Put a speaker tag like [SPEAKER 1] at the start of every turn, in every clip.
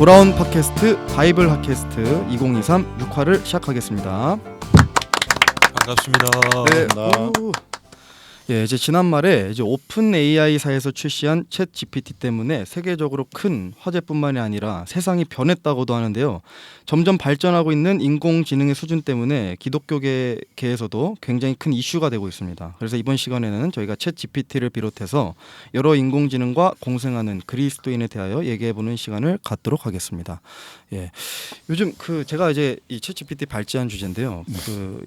[SPEAKER 1] 돌아온 팟캐스트 바이블 핫캐스트 2023 6화를 시작하겠습니다.
[SPEAKER 2] 반갑습니다.
[SPEAKER 1] 네.
[SPEAKER 3] 반갑습니다.
[SPEAKER 1] 예, 이제 지난 말에 이제 오픈 AI사에서 출시한 챗 GPT 때문에 세계적으로 큰 화제뿐만이 아니라 세상이 변했다고도 하는데요. 점점 발전하고 있는 인공지능의 수준 때문에 기독교계에서도 굉장히 큰 이슈가 되고 있습니다. 그래서 이번 시간에는 저희가 챗 GPT를 비롯해서 여러 인공지능과 공생하는 그리스도인에 대하여 얘기해보는 시간을 갖도록 하겠습니다. 예, 요즘 제가 이제 이 챗 GPT 발제한 주제인데요.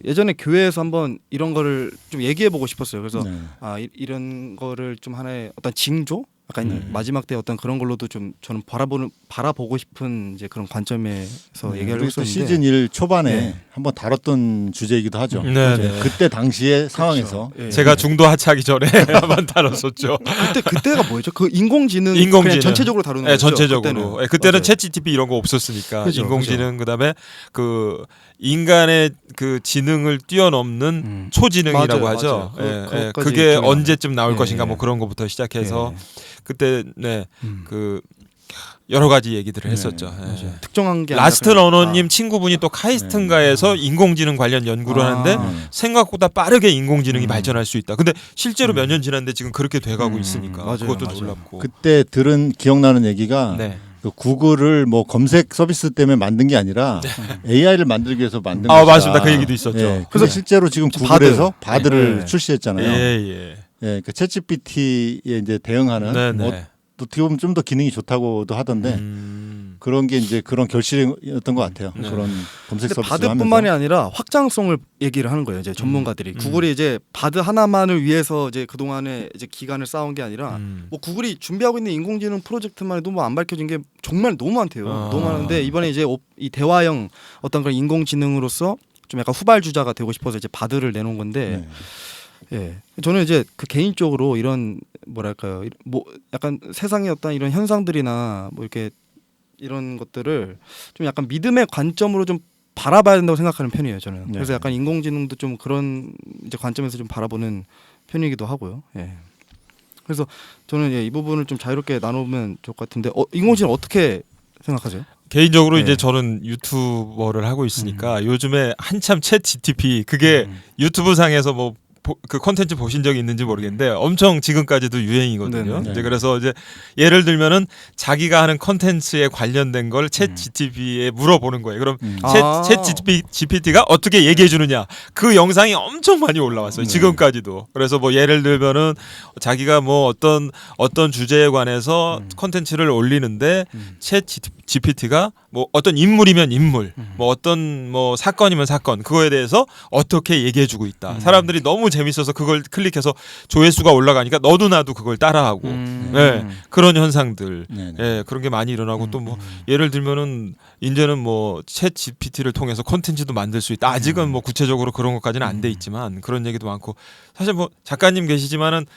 [SPEAKER 1] 예전에 교회에서 한번 이런 거를 좀 얘기해보고 싶었어요. 그래서
[SPEAKER 3] 네.
[SPEAKER 1] 이런 거를 좀 하나의 어떤 징조, 약간 마지막 때 어떤 그런 걸로도 좀 저는 바라보고 싶은 이제 그런 관점에서 얘기하려고 했었는데
[SPEAKER 3] 시즌 1 초반에
[SPEAKER 1] 네.
[SPEAKER 3] 한번 다뤘던 주제이기도 하죠.
[SPEAKER 2] 네, 네.
[SPEAKER 3] 그때 당시의 상황에서
[SPEAKER 1] 예.
[SPEAKER 2] 제가 중도 하차하기 전에 한번 다뤘었죠.
[SPEAKER 1] 그때가 뭐였죠? 그 인공지능 그냥 전체적으로 다루는
[SPEAKER 2] 네,
[SPEAKER 1] 거죠.
[SPEAKER 2] 전체적으로. 그때는 챗 GPT 이런 거 없었으니까
[SPEAKER 1] 그죠,
[SPEAKER 2] 인공지능 그다음에 그 인간의 그 지능을 뛰어넘는 초지능이라고
[SPEAKER 1] 맞아요,
[SPEAKER 2] 하죠.
[SPEAKER 1] 맞아요.
[SPEAKER 2] 예,
[SPEAKER 1] 그것까지
[SPEAKER 2] 그게
[SPEAKER 1] 기억이
[SPEAKER 2] 언제쯤 나올
[SPEAKER 1] 예,
[SPEAKER 2] 것인가
[SPEAKER 1] 예.
[SPEAKER 2] 뭐 그런 것부터 시작해서
[SPEAKER 1] 예.
[SPEAKER 2] 그때 그 여러 가지 얘기들을 했었죠. 예.
[SPEAKER 1] 맞아요. 특정한 게
[SPEAKER 2] 라스트
[SPEAKER 1] 아니라 그냥
[SPEAKER 2] 러너님 친구분이 또 카이스트인가에서 인공지능 관련 연구를 하는데 생각보다 빠르게 인공지능이 발전할 수 있다. 근데 실제로 몇 년 지났는데 지금 그렇게 돼가고 있으니까
[SPEAKER 1] 맞아요,
[SPEAKER 2] 그것도
[SPEAKER 1] 맞아요.
[SPEAKER 2] 놀랍고.
[SPEAKER 3] 그때 들은 기억나는 얘기가
[SPEAKER 2] 네.
[SPEAKER 3] 그 구글을 뭐 검색 서비스 때문에 만든 게 아니라 AI를 만들기 위해서 만든
[SPEAKER 2] 아
[SPEAKER 3] 것이다.
[SPEAKER 2] 맞습니다. 그 얘기도 있었죠.
[SPEAKER 3] 예, 그래서 실제로 지금 구글에서 바드를
[SPEAKER 1] 네.
[SPEAKER 3] 출시했잖아요.
[SPEAKER 2] 예.
[SPEAKER 3] 그 챗GPT에 이제 대응하는
[SPEAKER 2] 네네.
[SPEAKER 3] 어떻게 보면 좀 더 기능이 좋다고도 하던데 그런 게 이제 그런 결실이었던 것 같아요.
[SPEAKER 2] 네.
[SPEAKER 3] 그런 검색
[SPEAKER 1] 근데
[SPEAKER 3] 서비스
[SPEAKER 1] 바드뿐만이
[SPEAKER 3] 하면서.
[SPEAKER 1] 아니라 확장성을 얘기를 하는 거예요. 이제 전문가들이 구글이 이제 바드 하나만을 위해서 이제 그 동안에 이제 기간을 쌓은 게 아니라 뭐 구글이 준비하고 있는 인공지능 프로젝트만 해도 뭐 안 밝혀진 게 정말 너무 많대요. 너무 많은데 이번에 이제 이 대화형 어떤 그런 인공지능으로서 좀 약간 후발주자가 되고 싶어서 이제 바드를 내놓은 건데.
[SPEAKER 3] 네.
[SPEAKER 1] 예, 저는 이제 그 개인적으로 이런 뭐랄까요, 뭐 약간 세상의 어떤 이런 현상들이나 뭐 이렇게 이런 것들을 좀 약간 믿음의 관점으로 좀 바라봐야 된다고 생각하는 편이에요, 저는.
[SPEAKER 3] 네.
[SPEAKER 1] 그래서 약간 인공지능도 좀 그런 이제 관점에서 좀 바라보는 편이기도 하고요. 예. 그래서 저는 이 부분을 좀 자유롭게 나눠보면 좋을 것 같은데, 인공지능 어떻게 생각하세요?
[SPEAKER 2] 개인적으로
[SPEAKER 1] 네.
[SPEAKER 2] 이제 저는 유튜버를 하고 있으니까 요즘에 한참 챗 GTP 그게 유튜브 상에서 뭐 그 콘텐츠 보신 적이 있는지 모르겠는데 엄청 지금까지도 유행이거든요.
[SPEAKER 1] 네네.
[SPEAKER 2] 이제 그래서 이제 예를 들면은 자기가 하는 콘텐츠에 관련된 걸 챗 GTP에 물어보는 거예요. 그럼 챗 GPT가 어떻게 얘기해 주느냐. 그 영상이 엄청 많이 올라왔어요. 지금까지도. 그래서 뭐 예를 들면은 자기가 뭐 어떤 주제에 관해서 콘텐츠를 올리는데 챗 GPT가 뭐 어떤 인물이면 인물, 뭐 어떤 뭐 사건이면 사건, 그거에 대해서 어떻게 얘기해 주고 있다. 사람들이 너무 재밌어서 그걸 클릭해서 조회수가 올라가니까 너도 나도 그걸 따라하고 예, 그런 현상들 예, 그런 게 많이 일어나고 또 뭐 예를 들면은 이제는 뭐 챗 GPT를 통해서 콘텐츠도 만들 수 있다. 아직은 뭐 구체적으로 그런 것까지는 안 돼 있지만 그런 얘기도 많고 사실 뭐 작가님 계시지만은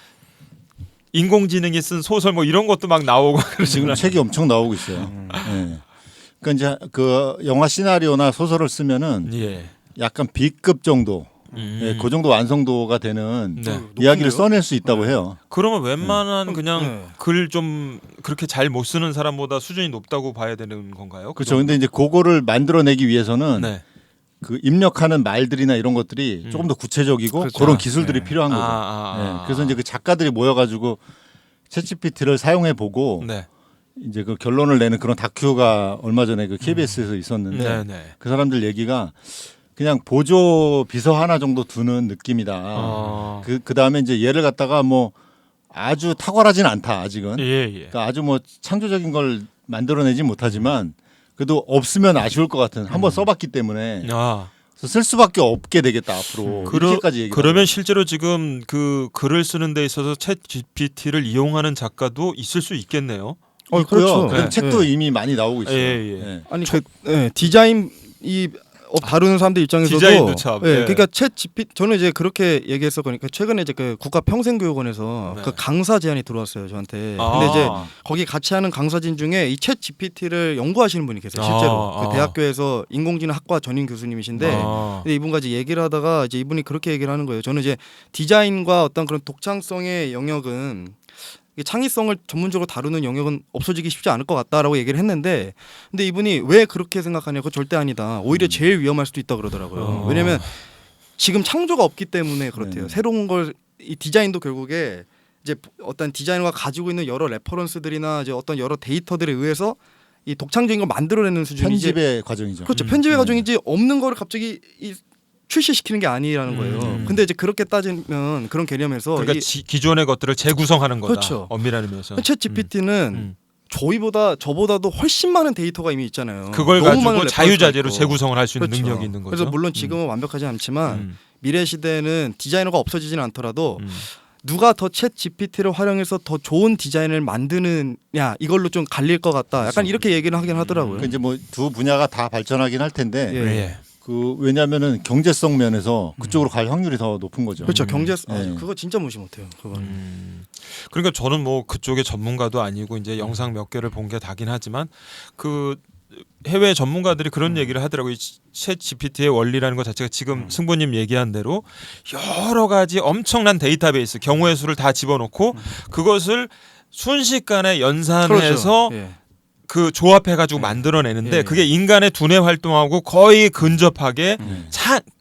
[SPEAKER 2] 인공지능이 쓴 소설 뭐 이런 것도 막 나오고
[SPEAKER 3] 지금 책이 엄청 나오고 있어요. 네. 그러니까 이제 그 영화 시나리오나 소설을 쓰면은
[SPEAKER 2] 예.
[SPEAKER 3] 약간 B급 정도, 그 정도 완성도가 되는
[SPEAKER 2] 네.
[SPEAKER 3] 이야기를 써낼 수 있다고 해요.
[SPEAKER 2] 그러면 웬만한 그냥
[SPEAKER 1] 네.
[SPEAKER 2] 글 좀 그렇게 잘 못 쓰는 사람보다 수준이 높다고 봐야 되는 건가요?
[SPEAKER 3] 그렇죠. 근데 이제 그거를 만들어내기 위해서는
[SPEAKER 2] 네.
[SPEAKER 3] 그 입력하는 말들이나 이런 것들이 조금 더 구체적이고
[SPEAKER 1] 그렇죠.
[SPEAKER 3] 그런 기술들이
[SPEAKER 1] 네.
[SPEAKER 3] 필요한 거죠. 네. 그래서 이제 그 작가들이 모여가지고 챗GPT를 사용해 보고
[SPEAKER 2] 네.
[SPEAKER 3] 이제 그 결론을 내는 그런 다큐가 얼마 전에 그 KBS에서 있었는데
[SPEAKER 2] 네, 네.
[SPEAKER 3] 그 사람들 얘기가 그냥 보조 비서 하나 정도 두는 느낌이다. 그 다음에 이제 얘를 갖다가 뭐 아주 탁월하진 않다 아직은.
[SPEAKER 2] 예.
[SPEAKER 3] 그러니까 아주 뭐 창조적인 걸 만들어내지 못하지만 그래도 없으면 아쉬울 것 같은 한번 써봤기 때문에 그래서 쓸 수밖에 없게 되겠다 앞으로. 이렇게까지 얘기를
[SPEAKER 2] 그러면
[SPEAKER 3] 하더라고요.
[SPEAKER 2] 실제로 지금 그 글을 쓰는 데 있어서 챗 GPT를 이용하는 작가도 있을 수 있겠네요.
[SPEAKER 3] 있고요.
[SPEAKER 1] 그렇죠.
[SPEAKER 3] 그런
[SPEAKER 1] 네.
[SPEAKER 3] 책도
[SPEAKER 1] 네.
[SPEAKER 3] 이미 많이 나오고 있어요.
[SPEAKER 2] 예.
[SPEAKER 3] 네.
[SPEAKER 1] 아니 디자인 이 다루는 사람들 입장에서도
[SPEAKER 2] 디자인도 참,
[SPEAKER 1] 예,
[SPEAKER 2] 예.
[SPEAKER 1] 그러니까 챗 GPT 저는 이제 그렇게 얘기했었거든요. 최근에 이제 그 국가평생교육원에서
[SPEAKER 2] 네.
[SPEAKER 1] 그 강사 제안이 들어왔어요 저한테. 근데 이제 거기 같이 하는 강사진 중에 이 챗 GPT를 연구하시는 분이 계세요 실제로. 그 대학교에서 인공지능 학과 전임 교수님이신데 근데 이분과 이제 얘기를 하다가 이제 이분이 그렇게 얘기를 하는 거예요. 저는 이제 디자인과 어떤 그런 독창성의 영역은 이게 창의성을 전문적으로 다루는 영역은 없어지기 쉽지 않을 것 같다라고 얘기를 했는데 근데 이분이 왜 그렇게 생각하냐? 그거 절대 아니다. 오히려 제일 위험할 수도 있다 그러더라고요. 왜냐면 지금 창조가 없기 때문에 그렇대요. 새로운 걸 이 디자인도 결국에 이제 어떤 디자이너가 가지고 있는 여러 레퍼런스들이나 이제 어떤 여러 데이터들에 의해서 이 독창적인 걸 만들어내는 수준이지.
[SPEAKER 3] 편집의 과정이죠.
[SPEAKER 1] 그렇죠. 편집의 과정이지 없는 거를 갑자기 출시시키는 게 아니라는 거예요. 근데 이제 그렇게 따지면 그런 개념에서
[SPEAKER 2] 그러니까 기존의 것들을 재구성하는 거다.
[SPEAKER 1] 그렇죠.
[SPEAKER 2] 엄밀한 의미에서.
[SPEAKER 1] 챗 GPT는 저보다도 훨씬 많은 데이터가 이미 있잖아요.
[SPEAKER 2] 그걸
[SPEAKER 1] 너무
[SPEAKER 2] 가지고
[SPEAKER 1] 많은
[SPEAKER 2] 자유자재로
[SPEAKER 1] 있고.
[SPEAKER 2] 재구성을 할 수 있는
[SPEAKER 1] 그렇죠.
[SPEAKER 2] 능력이 있는 거죠.
[SPEAKER 1] 그래서 물론 지금은 완벽하지 않지만 미래 시대에는 디자이너가 없어지지는 않더라도 누가 더 챗 GPT를 활용해서 더 좋은 디자인을 만드느냐 이걸로 좀 갈릴 것 같다. 약간 이렇게 얘기를 하긴 하더라고요.
[SPEAKER 3] 그 이제 뭐 두 분야가 다 발전하긴 할 텐데
[SPEAKER 1] 예.
[SPEAKER 3] 그 왜냐하면은 경제성 면에서 그쪽으로 갈 확률이 더 높은 거죠.
[SPEAKER 1] 그렇죠. 경제
[SPEAKER 3] 네.
[SPEAKER 1] 그거 진짜 무시 못해요. 그거.
[SPEAKER 2] 그러니까 저는 뭐 그쪽의 전문가도 아니고 이제 영상 몇 개를 본 게 다긴 하지만 그 해외 전문가들이 그런 얘기를 하더라고요. 챗 GPT의 원리라는 것 자체가 지금 승부님 얘기한 대로 여러 가지 엄청난 데이터베이스 경우의 수를 다 집어넣고 그것을 순식간에 연산해서
[SPEAKER 1] 그렇죠. 예.
[SPEAKER 2] 그 조합해가지고 만들어내는데
[SPEAKER 1] 예.
[SPEAKER 2] 그게 인간의 두뇌 활동하고 거의 근접하게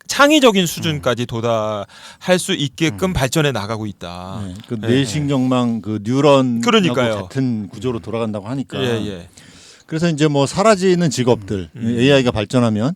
[SPEAKER 2] 창의적인 수준까지 도달할 수 있게끔 발전해 나가고 있다.
[SPEAKER 3] 네. 그 뇌신경망 그 뉴런하고
[SPEAKER 2] 그러니까요.
[SPEAKER 3] 같은 구조로 돌아간다고 하니까.
[SPEAKER 2] 예.
[SPEAKER 3] 그래서 이제 뭐 사라지는 직업들 AI가 발전하면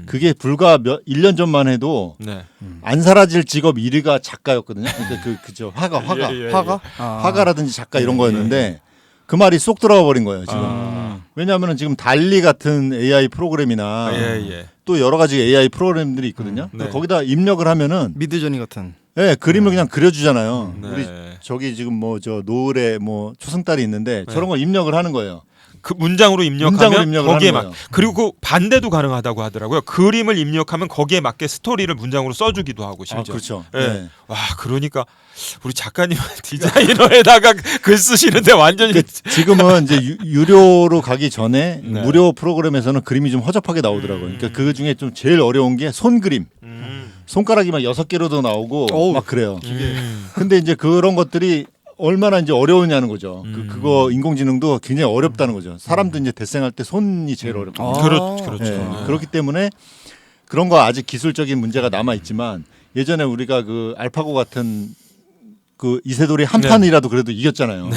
[SPEAKER 3] 그게 불과 1년 전만 해도
[SPEAKER 2] 네.
[SPEAKER 3] 안 사라질 직업 1위가 작가였거든요. 그러니까 그죠 화가
[SPEAKER 2] 예.
[SPEAKER 1] 화가?
[SPEAKER 3] 화가라든지 작가 이런 거였는데 그 말이 쏙 들어가 버린 거예요 지금. 왜냐하면은 지금 달리 같은 AI 프로그램이나
[SPEAKER 2] 예.
[SPEAKER 3] 또 여러 가지 AI 프로그램들이 있거든요.
[SPEAKER 2] 네.
[SPEAKER 3] 거기다 입력을 하면은
[SPEAKER 1] 미드저니 같은.
[SPEAKER 3] 네, 그림을 그냥 그려주잖아요.
[SPEAKER 2] 네.
[SPEAKER 3] 우리 저기 지금 뭐 저 노을에 뭐 초승달이 있는데 저런 걸 입력을 하는 거예요.
[SPEAKER 2] 그 문장으로 입력하면
[SPEAKER 3] 문장으로 입력을
[SPEAKER 2] 거기에
[SPEAKER 3] 하는
[SPEAKER 2] 막
[SPEAKER 3] 거예요.
[SPEAKER 2] 그리고 그 반대도 가능하다고 하더라고요. 그림을 입력하면 거기에 맞게 스토리를 문장으로 써주기도 하고
[SPEAKER 3] 아,
[SPEAKER 2] 심지어.
[SPEAKER 3] 그렇죠.
[SPEAKER 2] 예.
[SPEAKER 3] 네.
[SPEAKER 2] 와 그러니까 우리 작가님 디자이너에다가 글 쓰시는데 완전히
[SPEAKER 3] 지금은 이제 유료로 가기 전에
[SPEAKER 2] 네.
[SPEAKER 3] 무료 프로그램에서는 그림이 좀 허접하게 나오더라고요. 그러니까 그 중에 좀 제일 어려운 게 손그림. 손가락이 막 6개로도 나오고
[SPEAKER 1] 어우.
[SPEAKER 3] 막 그래요. 근데 이제 그런 것들이 얼마나 이제 어려우냐는 거죠. 그거 인공지능도 굉장히 어렵다는 거죠. 사람도 이제 데생할 때 손이 제일 어렵다.
[SPEAKER 2] 그렇죠.
[SPEAKER 3] 예,
[SPEAKER 2] 네.
[SPEAKER 3] 그렇기 때문에 그런 거 아직 기술적인 문제가 남아 있지만 예전에 우리가 그 알파고 같은 그 이세돌이 한
[SPEAKER 2] 네.
[SPEAKER 3] 판이라도 그래도 이겼잖아요.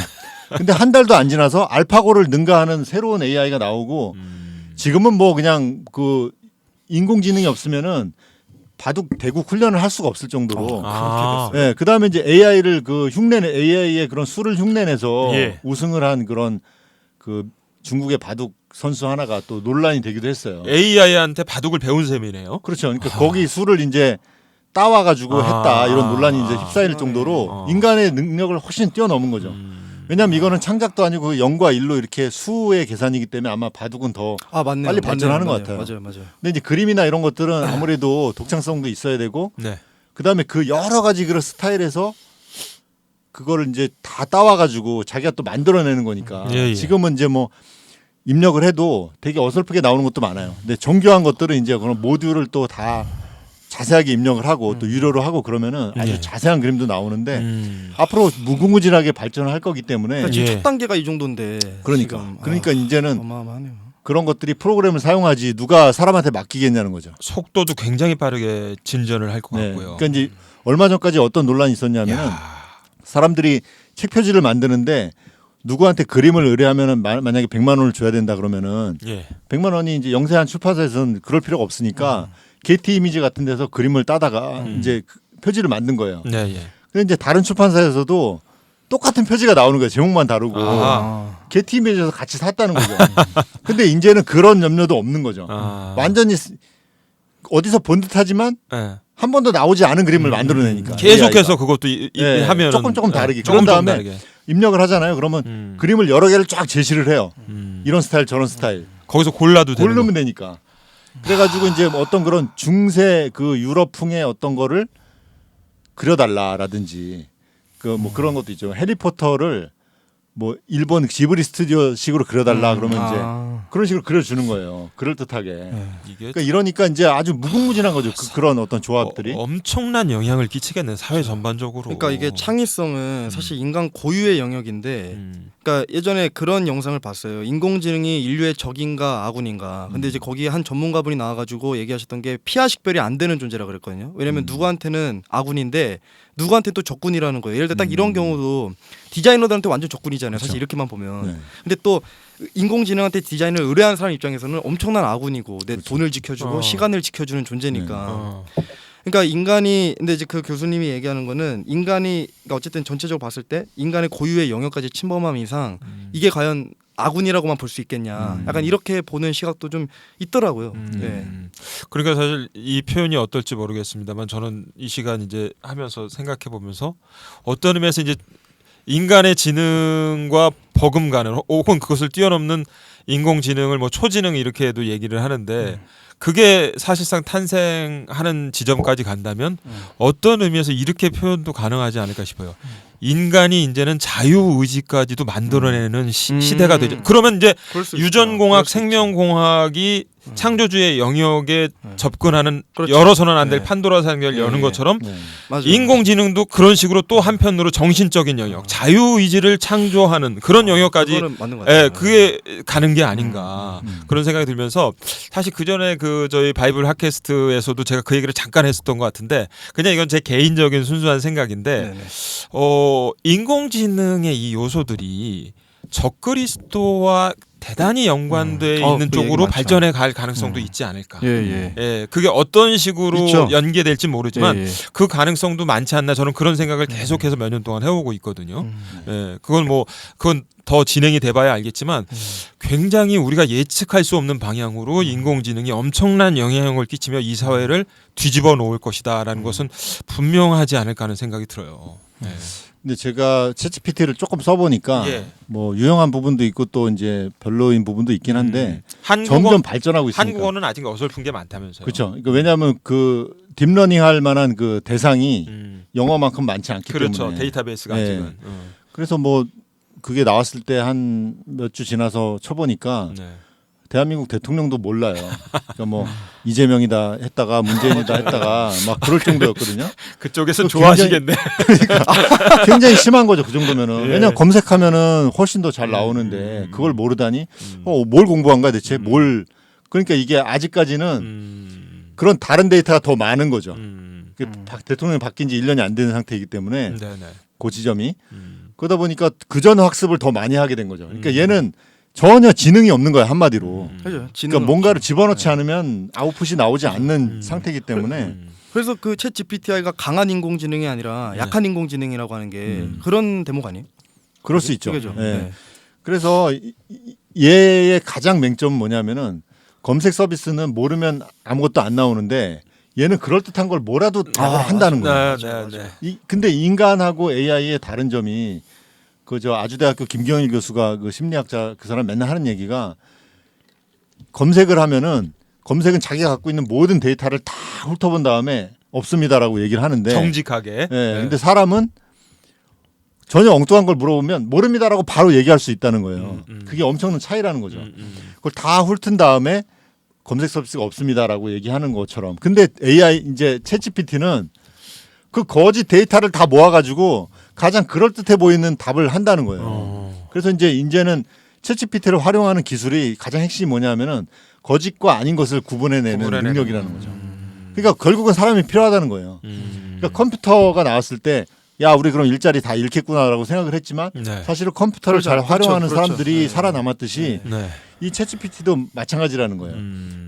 [SPEAKER 3] 근데 한 달도 안 지나서 알파고를 능가하는 새로운 AI가 나오고 지금은 뭐 그냥 그 인공지능이 없으면은 바둑 대국 훈련을 할 수가 없을 정도로. 예, 그다음에 이제 AI를 그 흉내내 AI의 그런 수를 흉내내서
[SPEAKER 2] 예.
[SPEAKER 3] 우승을 한 그런 그 중국의 바둑 선수 하나가 또 논란이 되기도 했어요.
[SPEAKER 2] AI한테 바둑을 배운 셈이네요.
[SPEAKER 3] 그렇죠. 그러니까 거기 수를 이제 따와가지고 했다 이런 논란이 이제 휩싸일 정도로 인간의 능력을 훨씬 뛰어넘은 거죠. 왜냐하면 이거는 창작도 아니고 0과 1로 이렇게 수의 계산이기 때문에 아마 바둑은 더
[SPEAKER 1] 맞네요.
[SPEAKER 3] 빨리 발전하는
[SPEAKER 1] 맞네요.
[SPEAKER 3] 것 같아요.
[SPEAKER 1] 맞아요.
[SPEAKER 3] 근데 이제 그림이나 이런 것들은 아무래도 독창성도 있어야 되고
[SPEAKER 2] 네.
[SPEAKER 3] 그다음에 그 여러 가지 그런 스타일에서 그거를 이제 다 따와가지고 자기가 또 만들어내는 거니까
[SPEAKER 2] 예.
[SPEAKER 3] 지금은 이제 뭐 입력을 해도 되게 어설프게 나오는 것도 많아요. 근데 정교한 것들은 이제 그런 모듈을 또 다 자세하게 입력을 하고 또 유료로 하고 그러면은 아주
[SPEAKER 2] 예.
[SPEAKER 3] 자세한 그림도 나오는데 앞으로 무궁무진하게 발전을 할 거기 때문에
[SPEAKER 1] 그러니까 지금
[SPEAKER 2] 예.
[SPEAKER 1] 첫 단계가 이 정도인데.
[SPEAKER 3] 그러니까
[SPEAKER 1] 지금,
[SPEAKER 3] 그러니까 이제는
[SPEAKER 1] 어마어마하네요.
[SPEAKER 3] 그런 것들이 프로그램을 사용하지 누가 사람한테 맡기겠냐는 거죠.
[SPEAKER 2] 속도도 굉장히 빠르게 진전을 할 것
[SPEAKER 3] 네.
[SPEAKER 2] 같고요.
[SPEAKER 3] 그러니까 이제 얼마 전까지 어떤 논란이 있었냐면은 사람들이 책 표지를 만드는데 누구한테 그림을 의뢰하면은 만약에 100만 원을 줘야 된다 그러면은
[SPEAKER 2] 예.
[SPEAKER 3] 100만 원이 이제 영세한 출판사에서는 그럴 필요가 없으니까 게티 이미지 같은 데서 그림을 따다가 이제 그 표지를 만든 거예요.
[SPEAKER 2] 네. 예.
[SPEAKER 3] 근데 이제 다른 출판사에서도 똑같은 표지가 나오는 거예요. 제목만 다르고 게티 이미지에서 같이 샀다는 거죠. 근데 이제는 그런 염려도 없는 거죠. 완전히 어디서 본 듯하지만
[SPEAKER 2] 예.
[SPEAKER 3] 한 번도 나오지 않은 그림을 만들어내니까
[SPEAKER 2] 계속해서 그것도
[SPEAKER 3] 예,
[SPEAKER 2] 하면
[SPEAKER 3] 조금 다르게
[SPEAKER 2] 조금
[SPEAKER 3] 그런 다음에
[SPEAKER 2] 다르게.
[SPEAKER 3] 입력을 하잖아요. 그러면 그림을 여러 개를 쫙 제시를 해요. 이런 스타일 저런 스타일
[SPEAKER 2] 거기서 골라도 되는
[SPEAKER 3] 고르면 되니까. 그래가지고 이제 뭐 어떤 그런 중세 그 유럽풍의 어떤 거를 그려달라라든지 그 뭐 그런 것도 있죠. 해리포터를 뭐 일본 지브리 스튜디오식으로 그려달라 그러면 이제
[SPEAKER 1] 아.
[SPEAKER 3] 그런 식으로 그려주는 거예요. 그럴 듯하게.
[SPEAKER 2] 이게
[SPEAKER 3] 그러니까 이러니까 이제 아주 무궁무진한 거죠. 그런 어떤 조합들이.
[SPEAKER 2] 엄청난 영향을 끼치겠네 사회 전반적으로.
[SPEAKER 1] 그러니까 이게 창의성은 사실 인간 고유의 영역인데,
[SPEAKER 2] 음.
[SPEAKER 1] 그러니까 예전에 그런 영상을 봤어요. 인공지능이 인류의 적인가 아군인가. 근데 이제 거기에 한 전문가분이 나와가지고 얘기하셨던 게 피하 식별이 안 되는 존재라 그랬거든요. 왜냐면 누구한테는 아군인데 누구한테 또 적군이라는 거예요. 예를 들어 딱 이런 경우도 디자이너들한테 완전 적군이잖아요. 사실
[SPEAKER 3] 그렇죠.
[SPEAKER 1] 이렇게만 보면.
[SPEAKER 3] 네.
[SPEAKER 1] 근데 또 인공지능한테 디자인을 의뢰하는 사람 입장에서는 엄청난 아군이고 내
[SPEAKER 3] 그렇죠.
[SPEAKER 1] 돈을 지켜주고 시간을 지켜주는 존재니까.
[SPEAKER 2] 어.
[SPEAKER 1] 그러니까 인간이, 근데 이제 그 교수님이 얘기하는 거는 인간이, 그러니까 어쨌든 전체적으로 봤을 때 인간의 고유의 영역까지 침범함 이상 이게 과연 아군이라고만 볼 수 있겠냐. 약간 이렇게 보는 시각도 좀 있더라고요. 네.
[SPEAKER 2] 그러니까 사실 이 표현이 어떨지 모르겠습니다만 저는 이 시간 이제 하면서 생각해 보면서 어떤 의미에서 이제 인간의 지능과 버금가는 혹은 그것을 뛰어넘는 인공지능을 뭐 초지능 이렇게도 얘기를 하는데 그게 사실상 탄생하는 지점까지 간다면 어떤 의미에서 이렇게 표현도 가능하지 않을까 싶어요. 인간이 이제는 자유의지까지도 만들어내는 시대가 되죠. 그러면 이제
[SPEAKER 1] 그럴 수 있죠.
[SPEAKER 2] 유전공학,
[SPEAKER 1] 그럴 수 있죠.
[SPEAKER 2] 생명공학이 창조주의 영역에 접근하는
[SPEAKER 1] 그렇죠.
[SPEAKER 2] 열어서는 안 될
[SPEAKER 1] 네.
[SPEAKER 2] 판도라 상자를
[SPEAKER 1] 네.
[SPEAKER 2] 여는 것처럼
[SPEAKER 3] 네.
[SPEAKER 1] 맞아요.
[SPEAKER 2] 인공지능도 그런 식으로 또 한편으로 정신적인 영역, 자유의지를 창조하는 그런 영역까지
[SPEAKER 1] 그거는 맞는 것 같아요.
[SPEAKER 2] 예, 그게 가는 게 아닌가 그런 생각이 들면서 사실 그 전에 그 저희 바이블 핫캐스트에서도 제가 그 얘기를 잠깐 했었던 것 같은데 그냥 이건 제 개인적인 순수한 생각인데
[SPEAKER 1] 네네.
[SPEAKER 2] 인공지능의 이 요소들이 적그리스도와 대단히 연관돼 있는
[SPEAKER 1] 그 얘기
[SPEAKER 2] 쪽으로
[SPEAKER 1] 많죠.
[SPEAKER 2] 발전해 갈 가능성도 있지 않을까.
[SPEAKER 1] 예.
[SPEAKER 2] 예, 그게 어떤 식으로
[SPEAKER 1] 있죠.
[SPEAKER 2] 연계될지 모르지만
[SPEAKER 1] 예.
[SPEAKER 2] 그 가능성도 많지 않나 저는 그런 생각을 계속해서 몇 년 동안 해오고 있거든요. 예, 그건 더 진행이 돼봐야 알겠지만 굉장히 우리가 예측할 수 없는 방향으로 인공지능이 엄청난 영향을 끼치며 이 사회를 뒤집어 놓을 것이다라는 것은 분명하지 않을까 하는 생각이 들어요. 예.
[SPEAKER 3] 근데 제가 챗GPT를 조금 써보니까
[SPEAKER 2] 예.
[SPEAKER 3] 뭐 유용한 부분도 있고 또 이제 별로인 부분도 있긴 한데 점점
[SPEAKER 2] 한국어,
[SPEAKER 3] 발전하고 있으니까.
[SPEAKER 2] 한국어는 아직 어설픈 게 많다면서요.
[SPEAKER 3] 그렇죠. 그러니까 왜냐하면 그 딥러닝 할 만한 그 대상이 영어만큼 많지 않기
[SPEAKER 2] 그렇죠.
[SPEAKER 3] 때문에.
[SPEAKER 2] 데이터베이스가
[SPEAKER 3] 네.
[SPEAKER 2] 아직은.
[SPEAKER 3] 그래서 뭐 그게 나왔을 때 한 몇 주 지나서 쳐보니까
[SPEAKER 2] 네.
[SPEAKER 3] 대한민국 대통령도 몰라요. 그러니까 뭐 이재명이다 했다가 문재인이다 했다가 막 그럴 정도였거든요.
[SPEAKER 2] 그쪽에서
[SPEAKER 3] 그
[SPEAKER 2] 좋아하시겠네.
[SPEAKER 3] 굉장히 심한 거죠. 그 정도면은.
[SPEAKER 2] 예.
[SPEAKER 3] 왜냐면 검색하면은 훨씬 더 잘 나오는데 그걸 모르다니 뭘 공부한 거야 대체 뭘. 그러니까 이게 아직까지는 그런 다른 데이터가 더 많은 거죠. 대통령이 바뀐 지 1년이 안 되는 상태이기 때문에
[SPEAKER 2] 네네.
[SPEAKER 3] 그 지점이. 그러다 보니까 그전 학습을 더 많이 하게 된 거죠. 그러니까 얘는 전혀 지능이 없는 거야 한마디로.
[SPEAKER 1] 그죠.
[SPEAKER 3] 그러니까 뭔가를 집어넣지 않으면 아웃풋이 나오지 않는 상태이기 때문에
[SPEAKER 1] 그래서 그 챗 GPTI가 강한 인공지능이 아니라 약한 인공지능이라고 하는 게 그런 대목 아니에요?
[SPEAKER 3] 그럴 수 있죠.
[SPEAKER 1] 그죠?
[SPEAKER 3] 예.
[SPEAKER 1] 네.
[SPEAKER 3] 그래서 얘의 가장 맹점은 뭐냐면은 검색 서비스는 모르면 아무것도 안 나오는데 얘는 그럴 듯한 걸 뭐라도 답을 한다는 거예요.
[SPEAKER 2] 네.
[SPEAKER 3] 근데 인간하고 AI의 다른 점이 그저 아주대학교 김경일 교수가 그 심리학자 그 사람 맨날 하는 얘기가 검색을 하면은 검색은 자기가 갖고 있는 모든 데이터를 다 훑어본 다음에 없습니다라고 얘기를 하는데
[SPEAKER 2] 정직하게.
[SPEAKER 3] 예. 근데 사람은 전혀 엉뚱한 걸 물어보면 모릅니다라고 바로 얘기할 수 있다는 거예요. 그게 엄청난 차이라는 거죠. 그걸 다 훑은 다음에 검색 서비스가 없습니다라고 얘기하는 것처럼. 근데 AI 이제 챗GPT는 그 거짓 데이터를 다 모아가지고 가장 그럴듯해 보이는 답을 한다는 거예요. 그래서 이제는 챗GPT를 활용하는 기술이 가장 핵심이 뭐냐면은 거짓과 아닌 것을 구분해내는 능력이라는 거죠. 그러니까 결국은 사람이 필요하다는 거예요. 그러니까 컴퓨터가 나왔을 때 야 우리 그럼 일자리 다 잃겠구나라고 생각을 했지만
[SPEAKER 2] 네.
[SPEAKER 3] 사실은 컴퓨터를
[SPEAKER 1] 그렇죠.
[SPEAKER 3] 잘 활용하는
[SPEAKER 1] 그렇죠.
[SPEAKER 3] 사람들이
[SPEAKER 1] 네.
[SPEAKER 3] 살아남았듯이
[SPEAKER 2] 네.
[SPEAKER 3] 이 챗GPT도 마찬가지라는 거예요.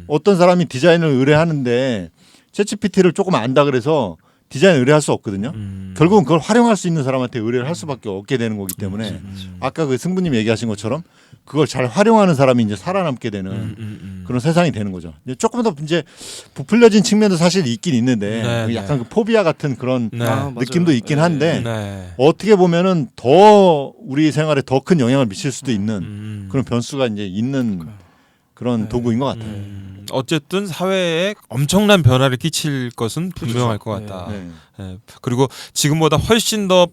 [SPEAKER 3] 어떤 사람이 디자인을 의뢰하는데 챗GPT를 조금 안다 그래서 디자인 의뢰할 수 없거든요. 결국은 그걸 활용할 수 있는 사람한테 의뢰를 할 수밖에 없게 되는 거기 때문에 아까 그 승부님 얘기하신 것처럼 그걸 잘 활용하는 사람이 이제 살아남게 되는 그런 세상이 되는 거죠. 이제 조금 더 이제 부풀려진 측면도 사실 있긴 있는데
[SPEAKER 2] 네,
[SPEAKER 3] 약간 그 포비아 같은 그런
[SPEAKER 2] 네.
[SPEAKER 3] 느낌도 있긴 한데
[SPEAKER 2] 네.
[SPEAKER 3] 어떻게 보면은 더 우리 생활에 더 큰 영향을 미칠 수도 있는 그런 변수가 이제 있는 그런 도구인 것 같아요.
[SPEAKER 2] 어쨌든 사회에 엄청난 변화를 끼칠 것은 분명할 것 같다.
[SPEAKER 3] 네.
[SPEAKER 2] 예. 그리고 지금보다 훨씬 더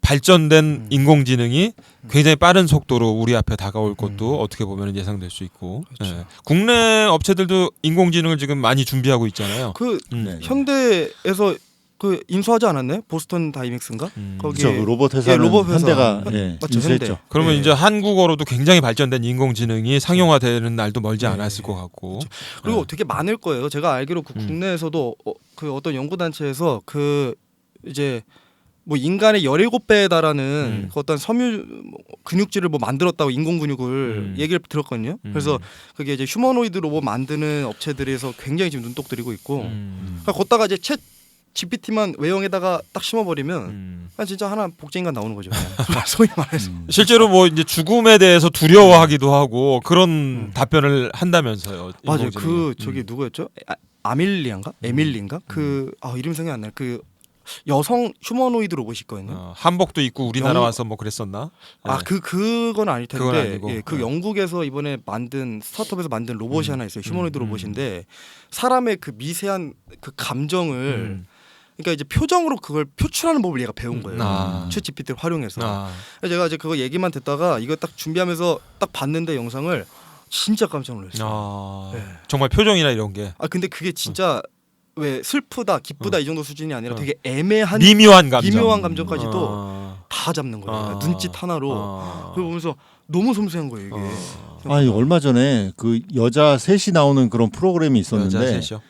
[SPEAKER 2] 발전된 인공지능이 굉장히 빠른 속도로 우리 앞에 다가올 것도 어떻게 보면 예상될 수 있고
[SPEAKER 1] 그렇죠.
[SPEAKER 2] 예. 국내 업체들도 인공지능을 지금 많이 준비하고 있잖아요.
[SPEAKER 1] 그
[SPEAKER 3] 네.
[SPEAKER 1] 현대에서 그 인수하지 않았나요? 보스턴 다이믹스인가? 거기
[SPEAKER 3] 그렇죠. 그 로봇 회사는
[SPEAKER 1] 로봇 회사.
[SPEAKER 3] 현대가
[SPEAKER 1] 맞죠,
[SPEAKER 3] 인수했죠.
[SPEAKER 1] 현대.
[SPEAKER 2] 그러면
[SPEAKER 1] 예.
[SPEAKER 2] 이제 한국어로도 굉장히 발전된 인공지능이 상용화되는 날도 멀지 않았을 것 같고.
[SPEAKER 1] 그리고 되게 많을 거예요. 제가 알기로 그 국내에서도 그 어떤 연구 단체에서 그 이제 뭐 인간의 17배에 달하는 그 어떤 섬유 근육질을 뭐 만들었다고 인공 근육을 얘기를 들었거든요. 그래서 그게 이제 휴머노이드 로봇 만드는 업체들에서 굉장히 지금 눈독 들이고 있고. 그러니까 걷다가 이제 챗 GPT만 외형에다가 딱 심어버리면 그냥 진짜 하나 복제인간 나오는 거죠. 그냥. 소위 말해서.
[SPEAKER 2] 실제로 뭐 이제 죽음에 대해서 두려워하기도 하고 그런 답변을 한다면서요.
[SPEAKER 1] 맞아요.
[SPEAKER 2] 인공지능이.
[SPEAKER 1] 그 저기 누구였죠? 아밀리안가? 에밀리인가? 그 이름 생각 안 나요. 그 여성 휴머노이드 로봇이 있거든요.
[SPEAKER 2] 한복도 입고 우리나라
[SPEAKER 1] 영-
[SPEAKER 2] 와서 뭐 그랬었나?
[SPEAKER 1] 아,
[SPEAKER 2] 네.
[SPEAKER 1] 그건 아닐 텐데.
[SPEAKER 2] 그건 아니고.
[SPEAKER 1] 예, 그
[SPEAKER 2] 네.
[SPEAKER 1] 영국에서 이번에 만든 스타트업에서 만든 로봇이 하나 있어요. 휴머노이드 로봇인데 사람의 그 미세한 그 감정을 그러니까 이제 표정으로 그걸 표출하는 법을 얘가 배운 거예요. 챗 GPT를 활용해서. 그래서 제가 이제 그거 얘기만 듣다가 이거 딱 준비하면서 딱 봤는데 영상을 진짜 깜짝 놀랐어요. 네.
[SPEAKER 2] 정말 표정이나 이런 게
[SPEAKER 1] 근데 그게 진짜 왜 슬프다, 기쁘다 이 정도 수준이 아니라 되게 애매한
[SPEAKER 2] 미묘한 감정.
[SPEAKER 1] 미묘한 감정까지도 다 잡는 거예요. 눈짓 하나로. 그걸 보면서 너무 섬세한 거예요 이게.
[SPEAKER 3] 아니 얼마 전에 그 여자 셋이 나오는 그런 프로그램이 있었는데
[SPEAKER 2] 여자 셋이요.